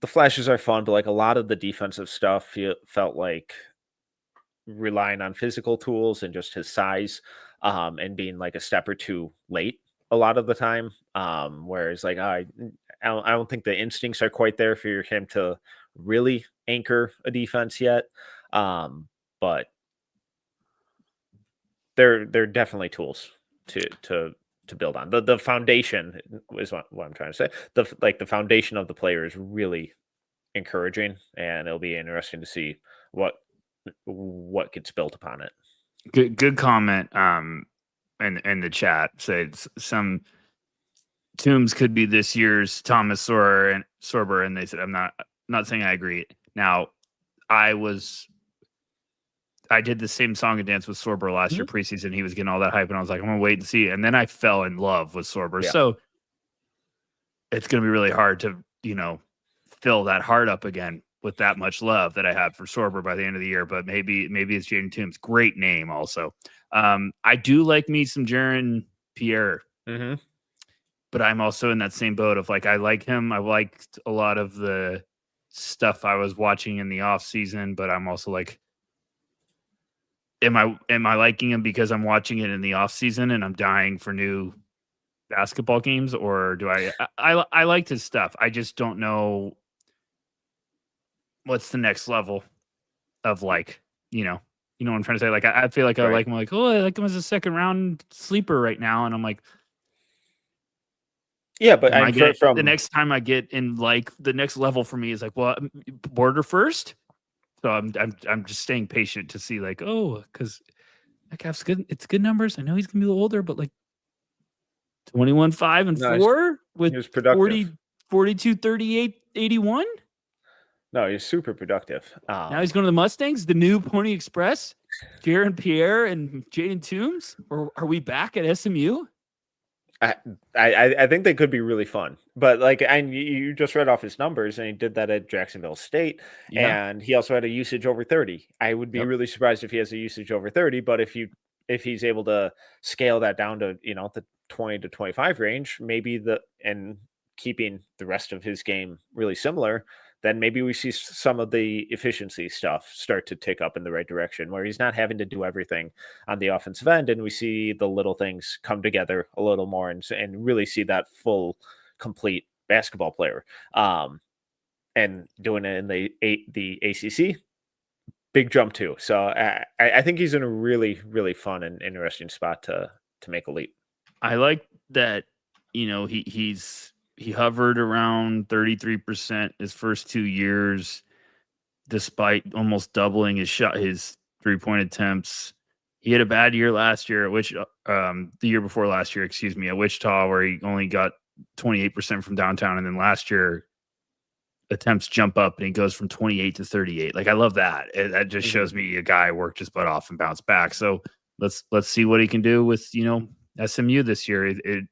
flashes are fun, but like a lot of the defensive stuff felt like relying on physical tools and just his size, and being like a step or two late a lot of the time. Whereas like I don't think the instincts are quite there for him to really anchor a defense yet. But they're definitely tools to build on. The foundation is what I'm trying to say. The foundation of the player is really encouraging, and it'll be interesting to see what gets built upon it. Good comment. In the chat said some Toombs could be this year's Thomas Sorber, and they said I'm not saying I agree. Now, I did the same song and dance with Sorber last year preseason. He was getting all that hype, and I was like, I'm gonna wait and see. And then I fell in love with Sorber. Yeah. So it's gonna be really hard to fill that heart up again with that much love that I had for Sorber by the end of the year. But maybe it's Jaden Toombs. Great name, also. I do like me some Jaron Pierre. Mm-hmm. But I'm also in that same boat of like, I like him. I liked a lot of the stuff I was watching in the off season, but I'm also like, am I liking him because I'm watching it in the off season and I'm dying for new basketball games, or do I liked his stuff. I just don't know what's the next level of like, you know what I'm trying to say? Like, I feel like I like him, like, I like him as a second round sleeper right now. And I'm like, yeah, but the next time I get in, like, the next level for me is like, well, border first. So I'm just staying patient to see, like, because Metcalf's good. It's good numbers. I know he's gonna be a little older, but like 21, 5, and 4 with 40, 42, 38, 81. No, he's super productive. Now he's going to the Mustangs, the new Pony Express, Jaron Pierre and Jaden Toombs. Or are we back at SMU? I think they could be really fun, but like, and you just read off his numbers, and he did that at Jacksonville State, and he also had a usage over 30. I would be really surprised if he has a usage over 30, but if he's able to scale that down to the 20 to 25 range, maybe and keeping the rest of his game really similar, then maybe we see some of the efficiency stuff start to tick up in the right direction, where he's not having to do everything on the offensive end, and we see the little things come together a little more, and really see that full, complete basketball player. And doing it in the ACC, big jump too. So I think he's in a really, really fun and interesting spot to make a leap. I like that. He hovered around 33% his first 2 years. despite almost doubling his 3-point attempts. He had a bad year last year, the year before last year, at Wichita, where he only got 28% from downtown. And then last year, attempts jump up and he goes from 28 to 38. Like, I love that. That just shows me a guy worked his butt off and bounced back. So let's see what he can do with, SMU this year. It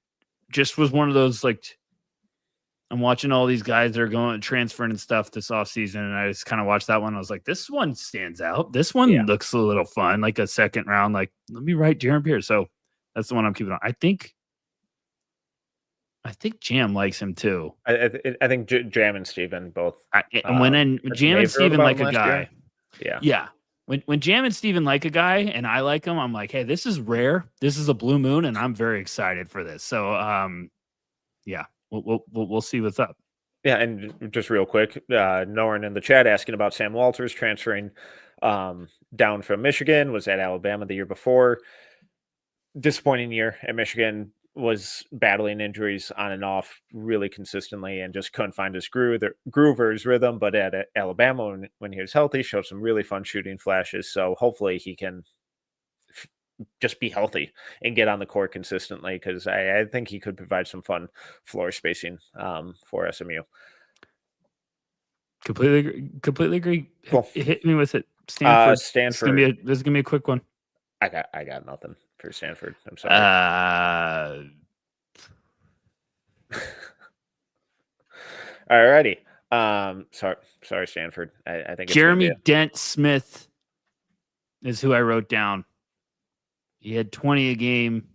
just was one of those, like, I'm watching all these guys that are transferring and stuff this offseason, and I just kind of watched that one. I was like, this one stands out. This one looks a little fun, like a second round. Like, let me write Jaron Pierce. So that's the one I'm keeping on. I think Jam likes him too. I think Jam and Steven both. When Jam and Steven like a guy, yeah. When Jam and Steven like a guy and I like him, I'm like, hey, this is rare. This is a blue moon, and I'm very excited for this. So, yeah. We'll see what's up. Yeah, and just real quick, Noren in the chat asking about Sam Walters transferring down from Michigan, was at Alabama the year before. Disappointing year at Michigan, was battling injuries on and off really consistently and just couldn't find his groove or his rhythm. But at Alabama, when he was healthy, showed some really fun shooting flashes. So hopefully he can just be healthy and get on the court consistently, because I think he could provide some fun floor spacing for SMU. Completely agree. Cool. Hit me with it. Stanford. Stanford. This is gonna be a quick one. I got nothing for Stanford. I'm sorry. Alrighty. Sorry, Stanford. I think it's Jeremy Dent Smith is who I wrote down. He had 20 a game.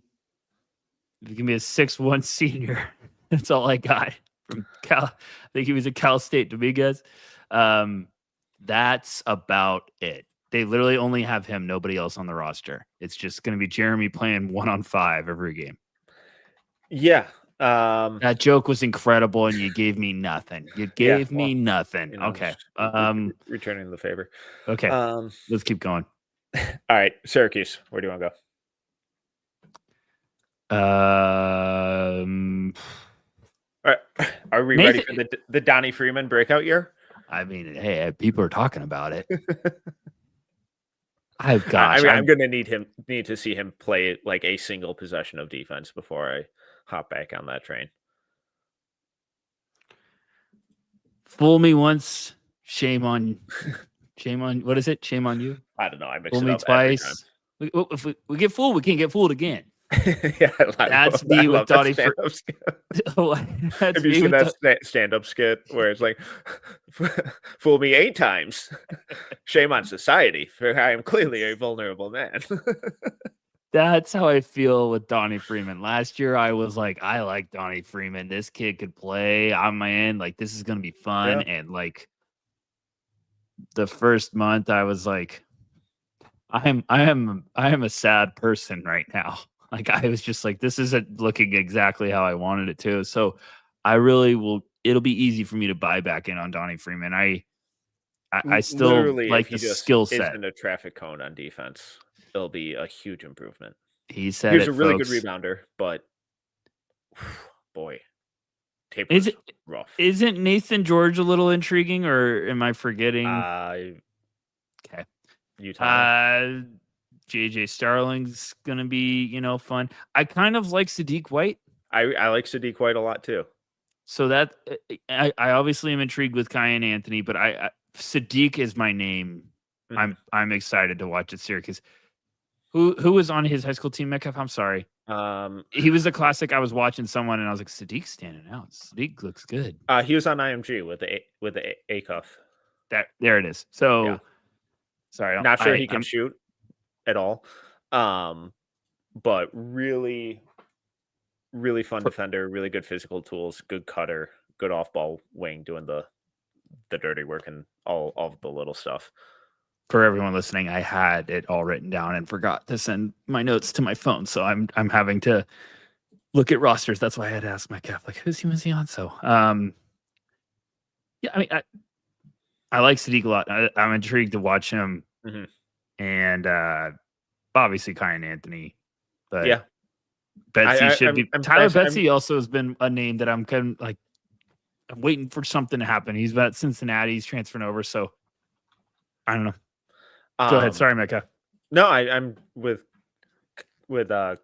He's gonna be a 6'1" senior. That's all I got from Cal. I think he was at Cal State Dominguez. That's about it. They literally only have him, nobody else on the roster. It's just going to be Jeremy playing 1-on-5 every game. Yeah. That joke was incredible, and you gave me nothing. You gave me nothing. Okay. Returning the favor. Okay. Let's keep going. All right. Syracuse. Where do you want to go? All right. Are we ready for the Donnie Freeman breakout year? I mean, hey, people are talking about it. I'm going to need to see him play like a single possession of defense before I hop back on that train. Fool me once, shame on what is it? Shame on you. I don't know. I mix Fool it me up twice. If we get fooled, we can't get fooled again. Yeah, that's me with Donnie. Have you seen that stand-up skit where it's like, "Fool me 8 times, shame on society, for I am clearly a vulnerable man." That's how I feel with Donnie Freeman. Last year, I was like, I like Donnie Freeman. This kid could play on my end. Like, this is gonna be fun. Yeah. And like the first month, I was like, I am a sad person right now. Like, I was just like, this isn't looking exactly how I wanted it to. So I really will. It'll be easy for me to buy back in on Donnie Freeman. I still literally like the skill set. Isn't a traffic cone on defense, it'll be a huge improvement. He said he was a really good rebounder, but boy, tape was rough. Isn't Nathan George a little intriguing, or am I forgetting? Okay, Utah. JJ Starling's gonna be, fun. I kind of like Sadiq White. I like Sadiq White a lot too. So that I obviously am intrigued with Kyan Anthony, but Sadiq is my name. Mm-hmm. I'm excited to watch at Syracuse. Who was on his high school team, Metcalf? I'm sorry. He was a classic. I was watching someone and I was like, Sadiq's standing out. Sadiq looks good. He was on IMG with the A cuff. There it is. So yeah. Sorry, not sure he can shoot at all. But really, really fun defender, really good physical tools, good cutter, good off-ball wing, doing the dirty work and all of the little stuff. For everyone listening, I had it all written down and forgot to send my notes to my phone, so I'm having to look at rosters. That's why I had to ask my calf, like, was he on? So, yeah, I mean, I like Sadiq a lot. I'm intrigued to watch him, and obviously Kyan Anthony, but yeah, Betsy should be. Tyler Betsy also has been a name that I'm kind of like, I'm waiting for something to happen. He's at Cincinnati. He's transferring over, so I don't know. Go ahead. Sorry, Mecca. No, I'm with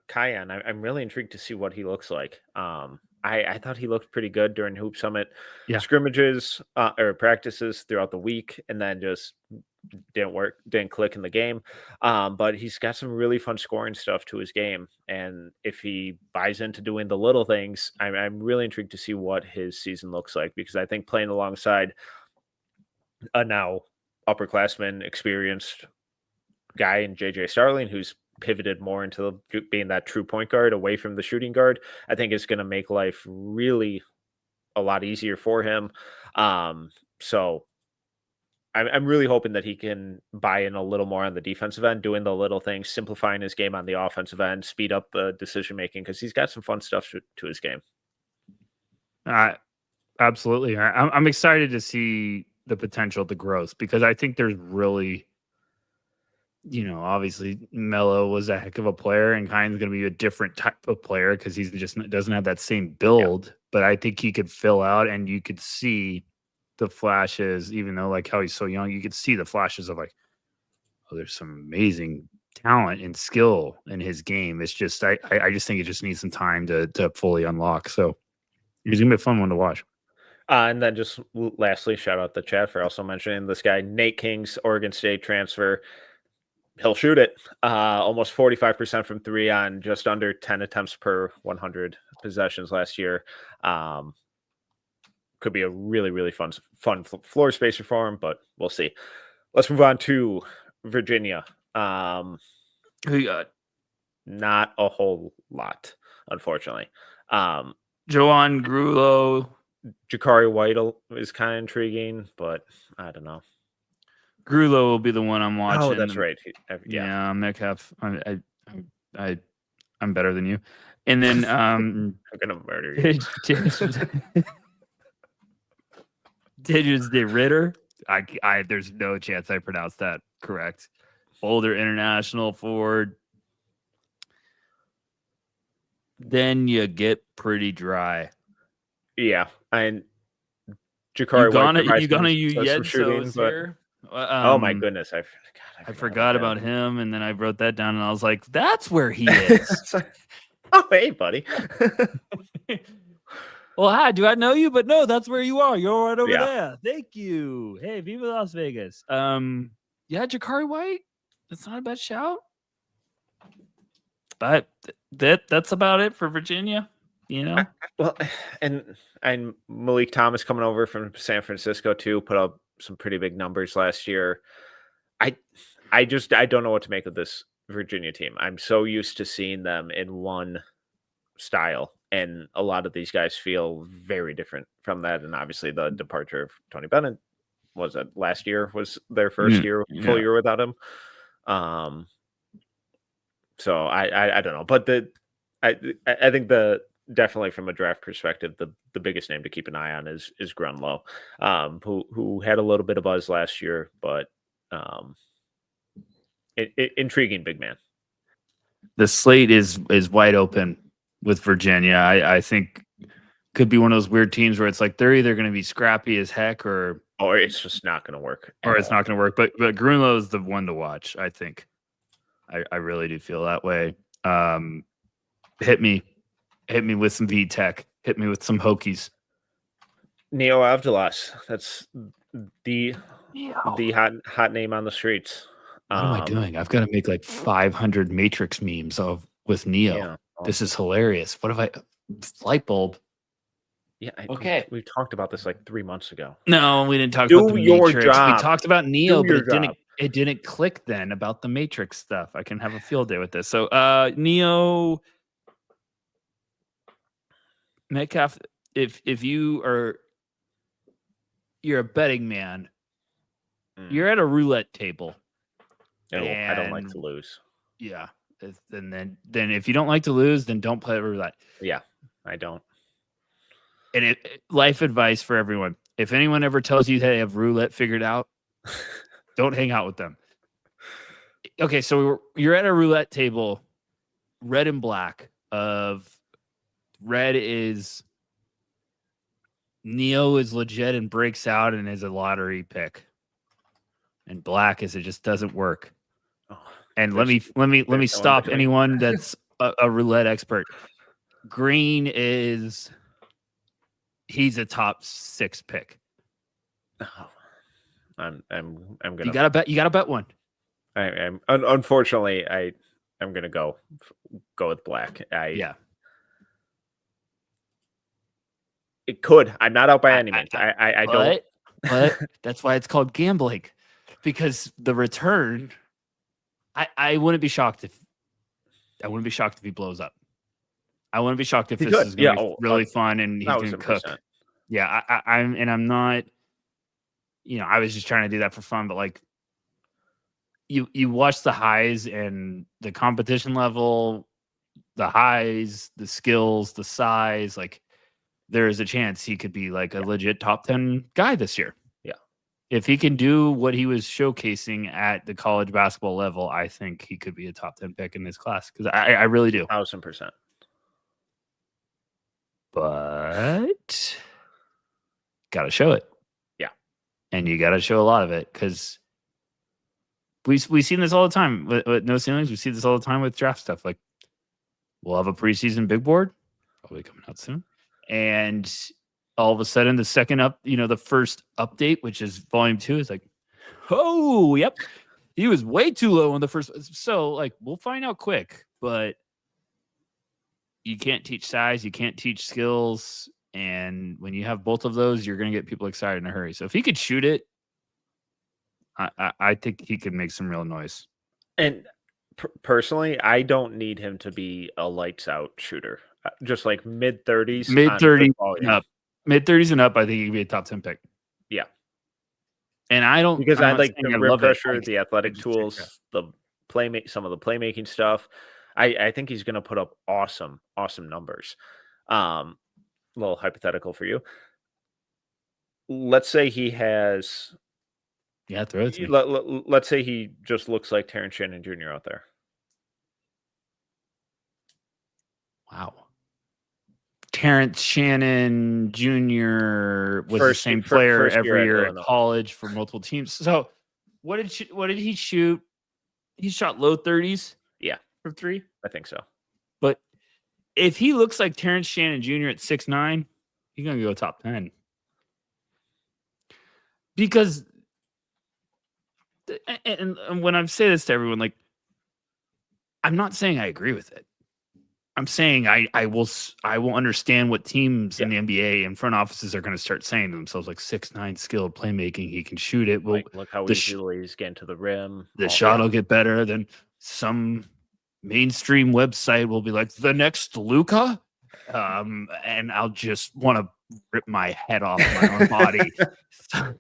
Kyan. I'm really intrigued to see what he looks like. I thought he looked pretty good during Hoop Summit scrimmages or practices throughout the week, and then just didn't click in the game. But he's got some really fun scoring stuff to his game, and if he buys into doing the little things, I'm really intrigued to see what his season looks like, because I think playing alongside a now upperclassman, experienced guy in JJ Starling, who's pivoted more into being that true point guard away from the shooting guard, I think is going to make life really a lot easier for him. So I'm really hoping that he can buy in a little more on the defensive end, doing the little things, simplifying his game on the offensive end, speed up the decision making, because he's got some fun stuff to his game. Absolutely. I'm excited to see the potential, the growth, because I think there's really, obviously Melo was a heck of a player, and Kyne's going to be a different type of player because he just doesn't have that same build. Yeah. But I think he could fill out, and you could see the flashes, even though like how he's so young, you could see the flashes of like, oh, there's some amazing talent and skill in his game. It's just, I just think it just needs some time to fully unlock. So he's going to be a fun one to watch. And then just lastly, shout out the chat for also mentioning this guy, Nate King's Oregon State transfer. He'll shoot it almost 45% from three on just under 10 attempts per 100 possessions last year. Could be a really, really fun floor spacer for him, but we'll see. Let's move on to Virginia. Who you got? Not a whole lot, unfortunately. Joan Grulo. Jakari White is kind of intriguing, but I don't know. Grulo will be the one I'm watching. Oh, that's right. Yeah, Metcalf. I'm better than you. And then I'm gonna murder you. Digits de Ritter. There's no chance I pronounced that correct. Older international forward. Then you get pretty dry. Yeah, and Jakari you gonna shooting, but here. Oh my goodness, I forgot about him, and then I wrote that down, and I was like, "That's where he is." Oh, hey, buddy. Well, hi, do I know you? But no, that's where you are. You're right over there. Thank you. Hey, viva Las Vegas. Yeah, Jakari White. That's not a bad shout. But that's about it for Virginia. Well, and Malik Thomas coming over from San Francisco too, put up some pretty big numbers last year. I don't know what to make of this Virginia team. I'm so used to seeing them in one style, and a lot of these guys feel very different from that. And obviously the departure of Tony Bennett was last year was their first full year without him. So I don't know, but I think definitely from a draft perspective, the biggest name to keep an eye on is Grunlow, who had a little bit of buzz last year, but intriguing big man. The slate is wide open with Virginia. I think could be one of those weird teams where it's like they're either going to be scrappy as heck or it's just not going to work. Or it's not going to work. But Grunlow is the one to watch, I think. I really do feel that way. Hit me with some VTech. Hit me with some Hokies. Neo Avdilas. That's the hot name on the streets. What am I doing? I've got to make like 500 Matrix memes with Neo. Yeah. This is hilarious. What have I? Light bulb. Yeah. Okay. We talked about this like 3 months ago. No, we didn't talk about the Matrix. Job. We talked about Neo, but it didn't click then about the Matrix stuff. I can have a field day with this. So Neo, Metcalf, if you're a betting man, you're at a roulette table. I don't like to lose. Yeah. And then if you don't like to lose, then don't play roulette. Yeah, I don't. And life advice for everyone. If anyone ever tells you they have roulette figured out, don't hang out with them. Okay, so you're at a roulette table, red and black. Red is Neo is legit and breaks out and is a lottery pick. and black is it just doesn't work. Oh, and let me stop anyone that's a roulette expert. Green he's a top 6 pick. Oh, I'm gonna. You gotta bet one. I'm unfortunately I'm gonna go with black. It could. I'm not out by any means. I don't. But that's why it's called gambling, because the return. I wouldn't be shocked if he blows up. I wouldn't be shocked if this is going to be really fun and he's going to cook. Yeah, I'm not. I was just trying to do that for fun, but like, you watch the highs and the competition level, the highs, the skills, the size. Like, there is a chance he could be like a legit top 10 guy this year. Yeah, if he can do what he was showcasing at the college basketball level, I think he could be a top 10 pick in this class, because I really do. 1,000%. But gotta show it. Yeah. And you gotta show a lot of it, because we've seen this all the time with No Ceilings. We see this all the time with draft stuff. Like, we'll have a preseason big board, probably coming out soon. And all of a sudden, the first update, which is volume 2, is like, oh, yep, he was way too low on the first. So, like, we'll find out quick, but you can't teach size, you can't teach skills, and when you have both of those, you're going to get people excited in a hurry. So if he could shoot it, I think he could make some real noise. And personally, I don't need him to be a lights out shooter. Just like mid-30s. Mid-30s and up, I think he could be a top 10 pick. Yeah. And I don't... Because I like the rim pressure, the athletic tools, some of the playmaking stuff. I think he's going to put up awesome numbers. A little hypothetical for you. Let's say he has... Yeah, throw it to me. Let's say he just looks like Terrence Shannon Jr. out there. Wow. Terrence Shannon Jr. was the same player every year at college for multiple teams. So what did he shoot? He shot low 30s. Yeah. From 3. I think so. But if he looks like Terrence Shannon Jr. at 6'9", he's going to go top 10. Because, and when I say this to everyone, like, I'm not saying I agree with it. I'm saying I will understand what teams in the NBA and front offices are going to start saying to themselves, like, 6'9" skilled playmaking, he can shoot it. Well, look how easily he's getting to the rim. The shot will get better. Then some mainstream website will be like, the next Luka, and I'll just want to rip my head off my own body. So,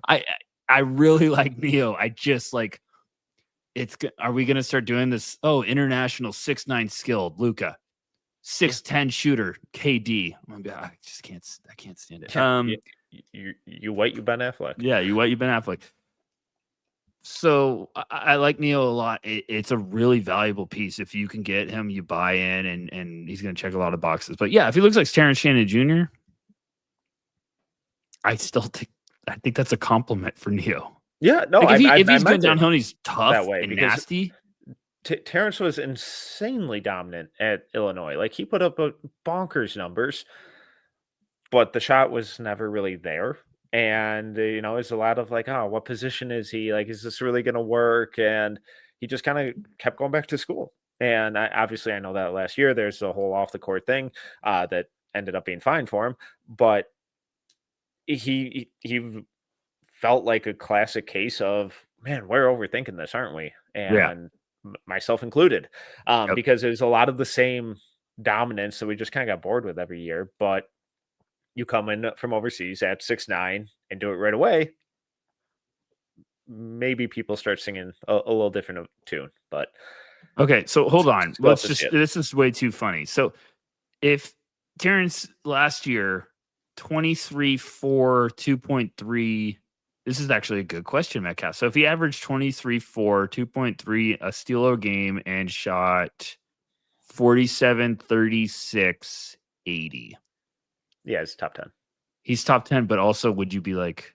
I really like Neo. I just like. Are we going to start doing this? Oh, international 6'9" skilled Luka, 6'10" shooter KD. I just can't. I can't stand it. You white, you Ben Affleck. Yeah, you white, you Ben Affleck. So I like Neo a lot. It's a really valuable piece. If you can get him, you buy in, and he's going to check a lot of boxes. But yeah, if he looks like Terrence Shannon Jr., I think that's a compliment for Neo. Yeah, no. Like if he's going downhill and he's tough and nasty. Terrence was insanely dominant at Illinois. Like, he put up bonkers numbers, but the shot was never really there. And it's a lot of like, oh, what position is he? Like, is this really going to work? And he just kind of kept going back to school. And I know that last year there's a whole off the court thing that ended up being fine for him, but he felt like a classic case of, man, we're overthinking this, aren't we? And myself included, because it was a lot of the same dominance that we just kind of got bored with every year. But you come in from overseas at 6'9" and do it right away, maybe people start singing a little different tune. But okay, so hold on. This is way too funny. So if Terrence last year, 23, 4, 2.3, this is actually a good question, Metcalf. So if he averaged 23, 4, 2.3, a steal a game, and shot 47, 36, 80. Yeah, he's top 10. He's top 10, but also would you be like,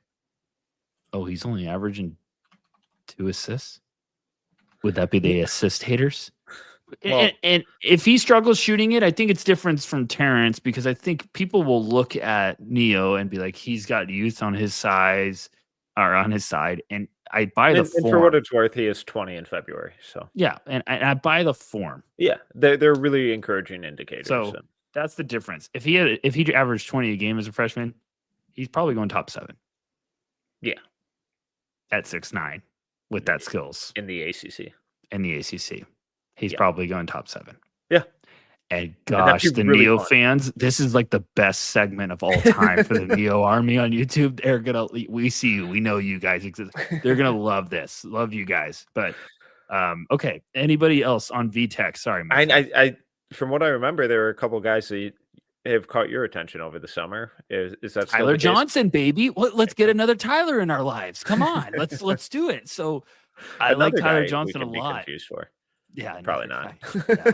oh, he's only averaging 2 assists. Would that be the assist haters? Well, And if he struggles shooting it, I think it's different from Terrence, because I think people will look at Neo and be like, he's got youth on his size or on his side. And I buy the and for form. what it's worth, he is 20 in February. So Yeah, and I buy the form. yeah, they're really encouraging indicators. So that's the difference. If he averaged 20 a game as a freshman, he's probably going top 7. Yeah, at 6'9" with that skills in the ACC. He's probably going top 7. Yeah. And gosh, the really Neo fans, this is like the best segment of all time for the Neo Army on YouTube. They're gonna, we see you, we know you guys exist. They're gonna love this, love you guys. But okay, anybody else on VTech? Sorry, I from what I remember, there were a couple guys that have caught your attention over the summer. Is that still Tyler Johnson, baby? Let's get another Tyler in our lives. Come on, let's do it. So I like Tyler Johnson a lot. Confused for. Yeah, probably not. Yeah.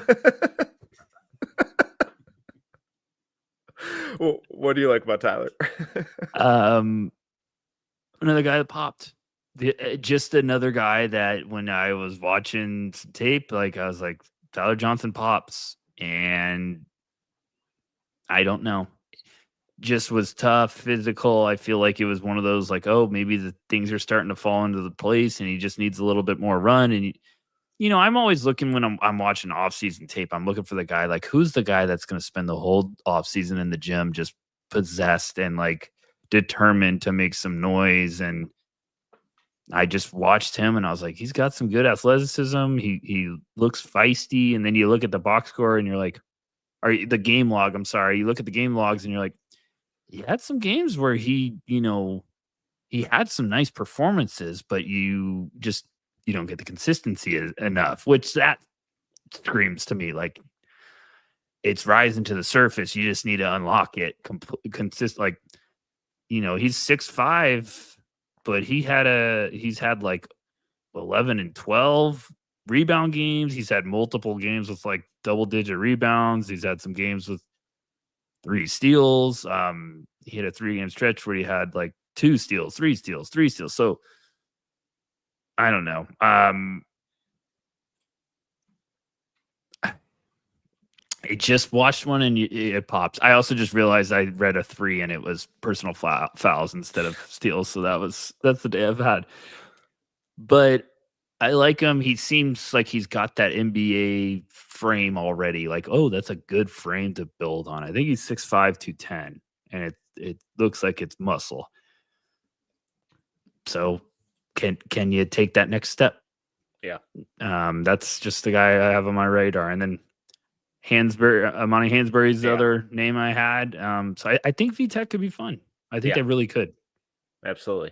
Well, what do you like about Tyler? Another guy that popped. Just another guy that when I was watching tape, like I was like, Tyler Johnson pops, and I don't know. Just was tough, physical. I feel like it was one of those like, oh, maybe the things are starting to fall into the place, and he just needs a little bit more run. And you know, I'm always looking when I'm watching off-season tape. I'm looking for the guy, like, who's the guy that's going to spend the whole off-season in the gym just possessed and like determined to make some noise. And I just watched him, and I was like, he's got some good athleticism. He looks feisty. And then you look at the box score, and you're like, or the game log. I'm sorry, you look at the game logs, and you're like, he had some games where he had some nice performances, but you don't get the consistency enough, which that screams to me like it's rising to the surface. You just need to unlock it. Like, he's 6'5", but he's had like 11 and 12 rebound games. He's had multiple games with like double-digit rebounds. He's had some games with 3 steals. He had a 3-game stretch where he had like 2 steals, 3 steals, 3 steals. So I don't know. I just watched one and it pops. I also just realized I read a 3 and it was personal fouls instead of steals. So that's the day I've had. But I like him. He seems like he's got that NBA frame already. Like, oh, that's a good frame to build on. I think he's 6'5", 210, and it looks like it's muscle. So can you take that next step? Yeah. That's just the guy I have on my radar. And then Monty Hansberry's the other name I had. So I think VTech could be fun. I think they really could. Absolutely.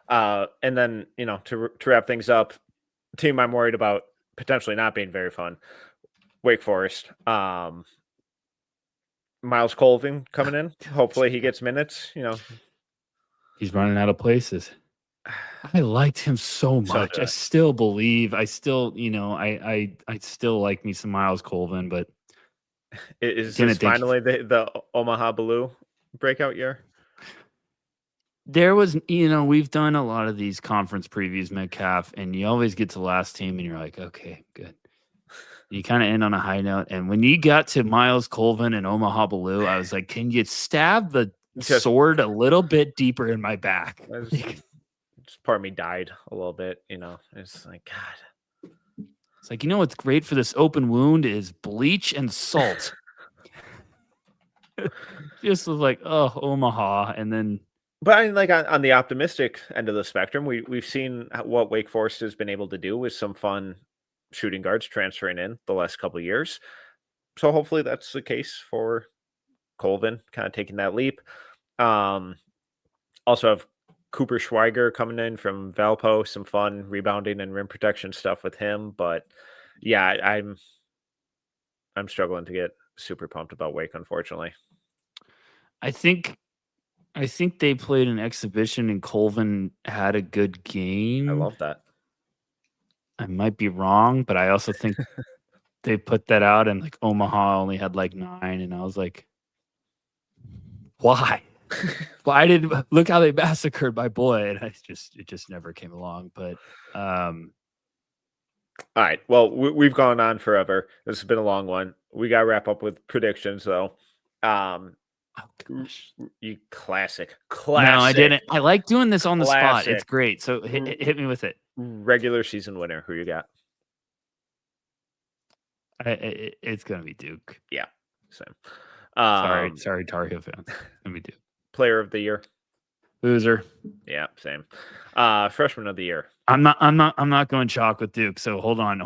And then, to wrap things up, team I'm worried about potentially not being very fun, Wake Forest. Miles Colvin coming in. Hopefully he gets minutes. He's running out of places. I liked him so much. I still believe. I still, I still like me some Miles Colvin, but is this finally the Omaha Blue breakout year? There was, we've done a lot of these conference previews, Metcalf, and you always get to last team and you're like, okay, good. You kind of end on a high note. And when you got to Miles Colvin and Omaha Blue, I was like, can you stab the sword a little bit deeper in my back? Just part of me died a little bit, It's like, God. It's like, what's great for this open wound is bleach and salt. Just was like, oh, Omaha. And then. But like on the optimistic end of the spectrum, we've seen what Wake Forest has been able to do with some fun shooting guards transferring in the last couple of years. So hopefully that's the case for Colvin, kind of taking that leap. Also have Cooper Schweiger coming in from Valpo, some fun rebounding and rim protection stuff with him. But yeah, I'm struggling to get super pumped about Wake, unfortunately. I think they played an exhibition and Colvin had a good game. I love that. I might be wrong, but I also think they put that out and like Omaha only had like 9, and I was like, why? Look how they massacred my boy, and it just never came along. But all right. Well, we've gone on forever. This has been a long one. We got to wrap up with predictions, though. oh gosh, you classic. No, I didn't. I like doing this on the spot. It's Classic. great. So hit me with it. Regular season winner. Who you got? It's gonna be Duke. Yeah, same. Sorry, Tar Heel fans. Let me do. Player of the year. Boozer. Yeah, same. Freshman of the year. I'm not going chalk with Duke. So hold on,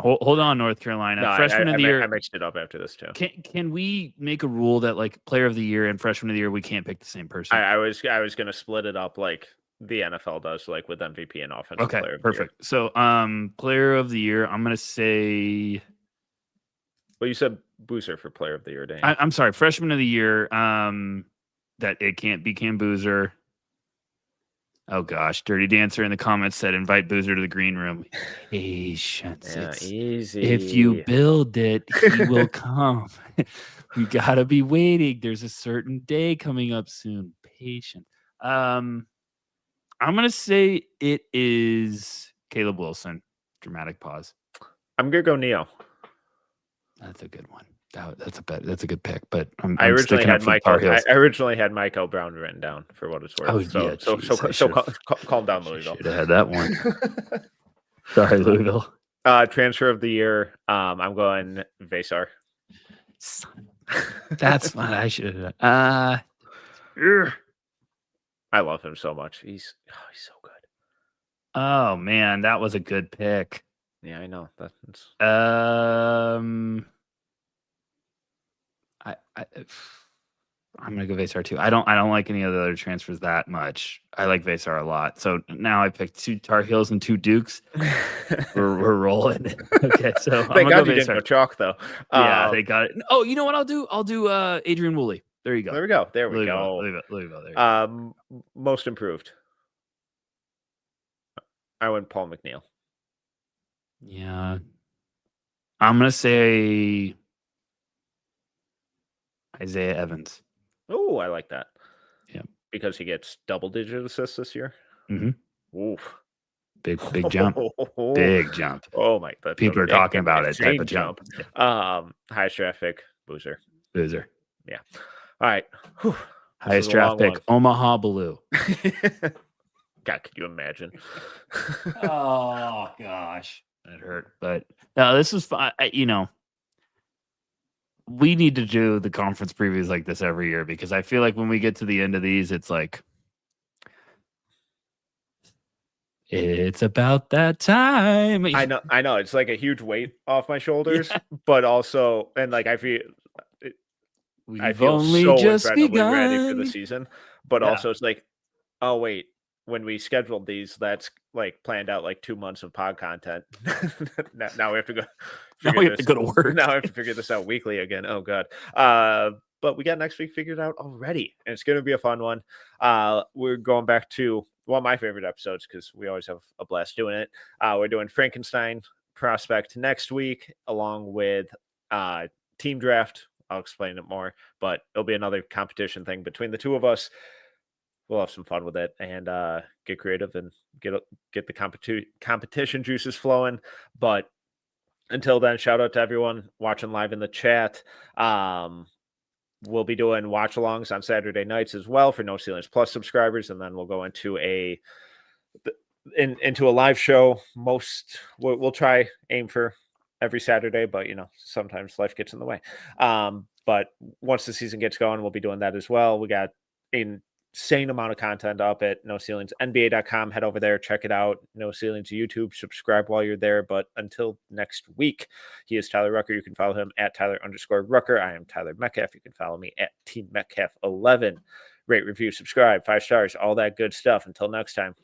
North Carolina. No, freshman of the year. I mixed it up after this too. Can we make a rule that like player of the year and freshman of the year we can't pick the same person? I was gonna split it up like the NFL does, like with MVP and offensive player of perfect. the year. So player of the year, I'm gonna say. Well, you said Boozer for player of the year, Dan. I'm sorry, freshman of the year. That it can't be Cam Boozer. Oh gosh, Dirty Dancer in the comments said invite Boozer to the green room. Patience. Yeah, easy. If you build it, he will come. We gotta be waiting. There's a certain day coming up soon. Patient. I'm gonna say it is Caleb Wilson. Dramatic pause. I'm gonna go Neo. That's a good one. That's a good pick. But I originally had Michael Brown written down for what it's worth. Oh, so calm down, Louisville. Should have had that one. Sorry, Louisville. Transfer of the year. I'm going Vasar. That's what I should have. I love him so much. He's so good. Oh man, that was a good pick. Yeah, I know. That's I'm gonna go Vasar too. I don't like any of the other transfers that much. I like Vasar a lot. So now I picked 2 Tar Heels and 2 Dukes. we're rolling. Okay, so thank God you didn't go chalk though. Yeah, they got it. Oh, you know what I'll do? I'll do Adrian Woolley. There you go. There we go. There we go. Louisville. There you go. Most improved. I went Paul McNeil. Yeah, I'm gonna say Isaiah Evans. Oh, I like that. Yeah, because he gets double-digit assists this year. Mm-hmm. Oof, big jump. Big jump. Oh my! People are talking about it. Type of jump. Highest draft pick, Boozer. Yeah. All right. Whew. Highest draft pick, Omaha Blue. God, could you imagine? Oh gosh, that hurt. But no, this was fun. We need to do the conference previews like this every year because I feel like when we get to the end of these, it's like it's about that time. I know. It's like a huge weight off my shoulders, but also, and like I feel only so just incredibly begun. ready for the season, but also it's like, oh wait, when we scheduled these, that's like planned out like 2 months of pod content. now we have to go. Now we have to go to work. Now I have to figure this out weekly again. Oh god. But we got next week figured out already, and it's going to be a fun one. We're going back to one of my favorite episodes because we always have a blast doing it. We're doing Frankenstein prospect next week, along with team draft. I'll explain it more, but it'll be another competition thing between the two of us. We'll have some fun with it and get creative and get the competition juices flowing. But until then, shout out to everyone watching live in the chat. We'll be doing watch-alongs on Saturday nights as well for No Ceilings Plus subscribers, and then we'll go into a live show. We'll try aim for every Saturday, but sometimes life gets in the way. But once the season gets going, we'll be doing that as well. We got insane amount of content up at NoCeilingsNBA.com. Head over there, check it out. No Ceilings YouTube, subscribe while you're there. But until next week, he is Tyler Rucker. You can follow him at Tyler_Rucker. I am Tyler Metcalf. You can follow me at Team Metcalf 11. Rate, review, subscribe, 5 stars, all that good stuff. Until next time.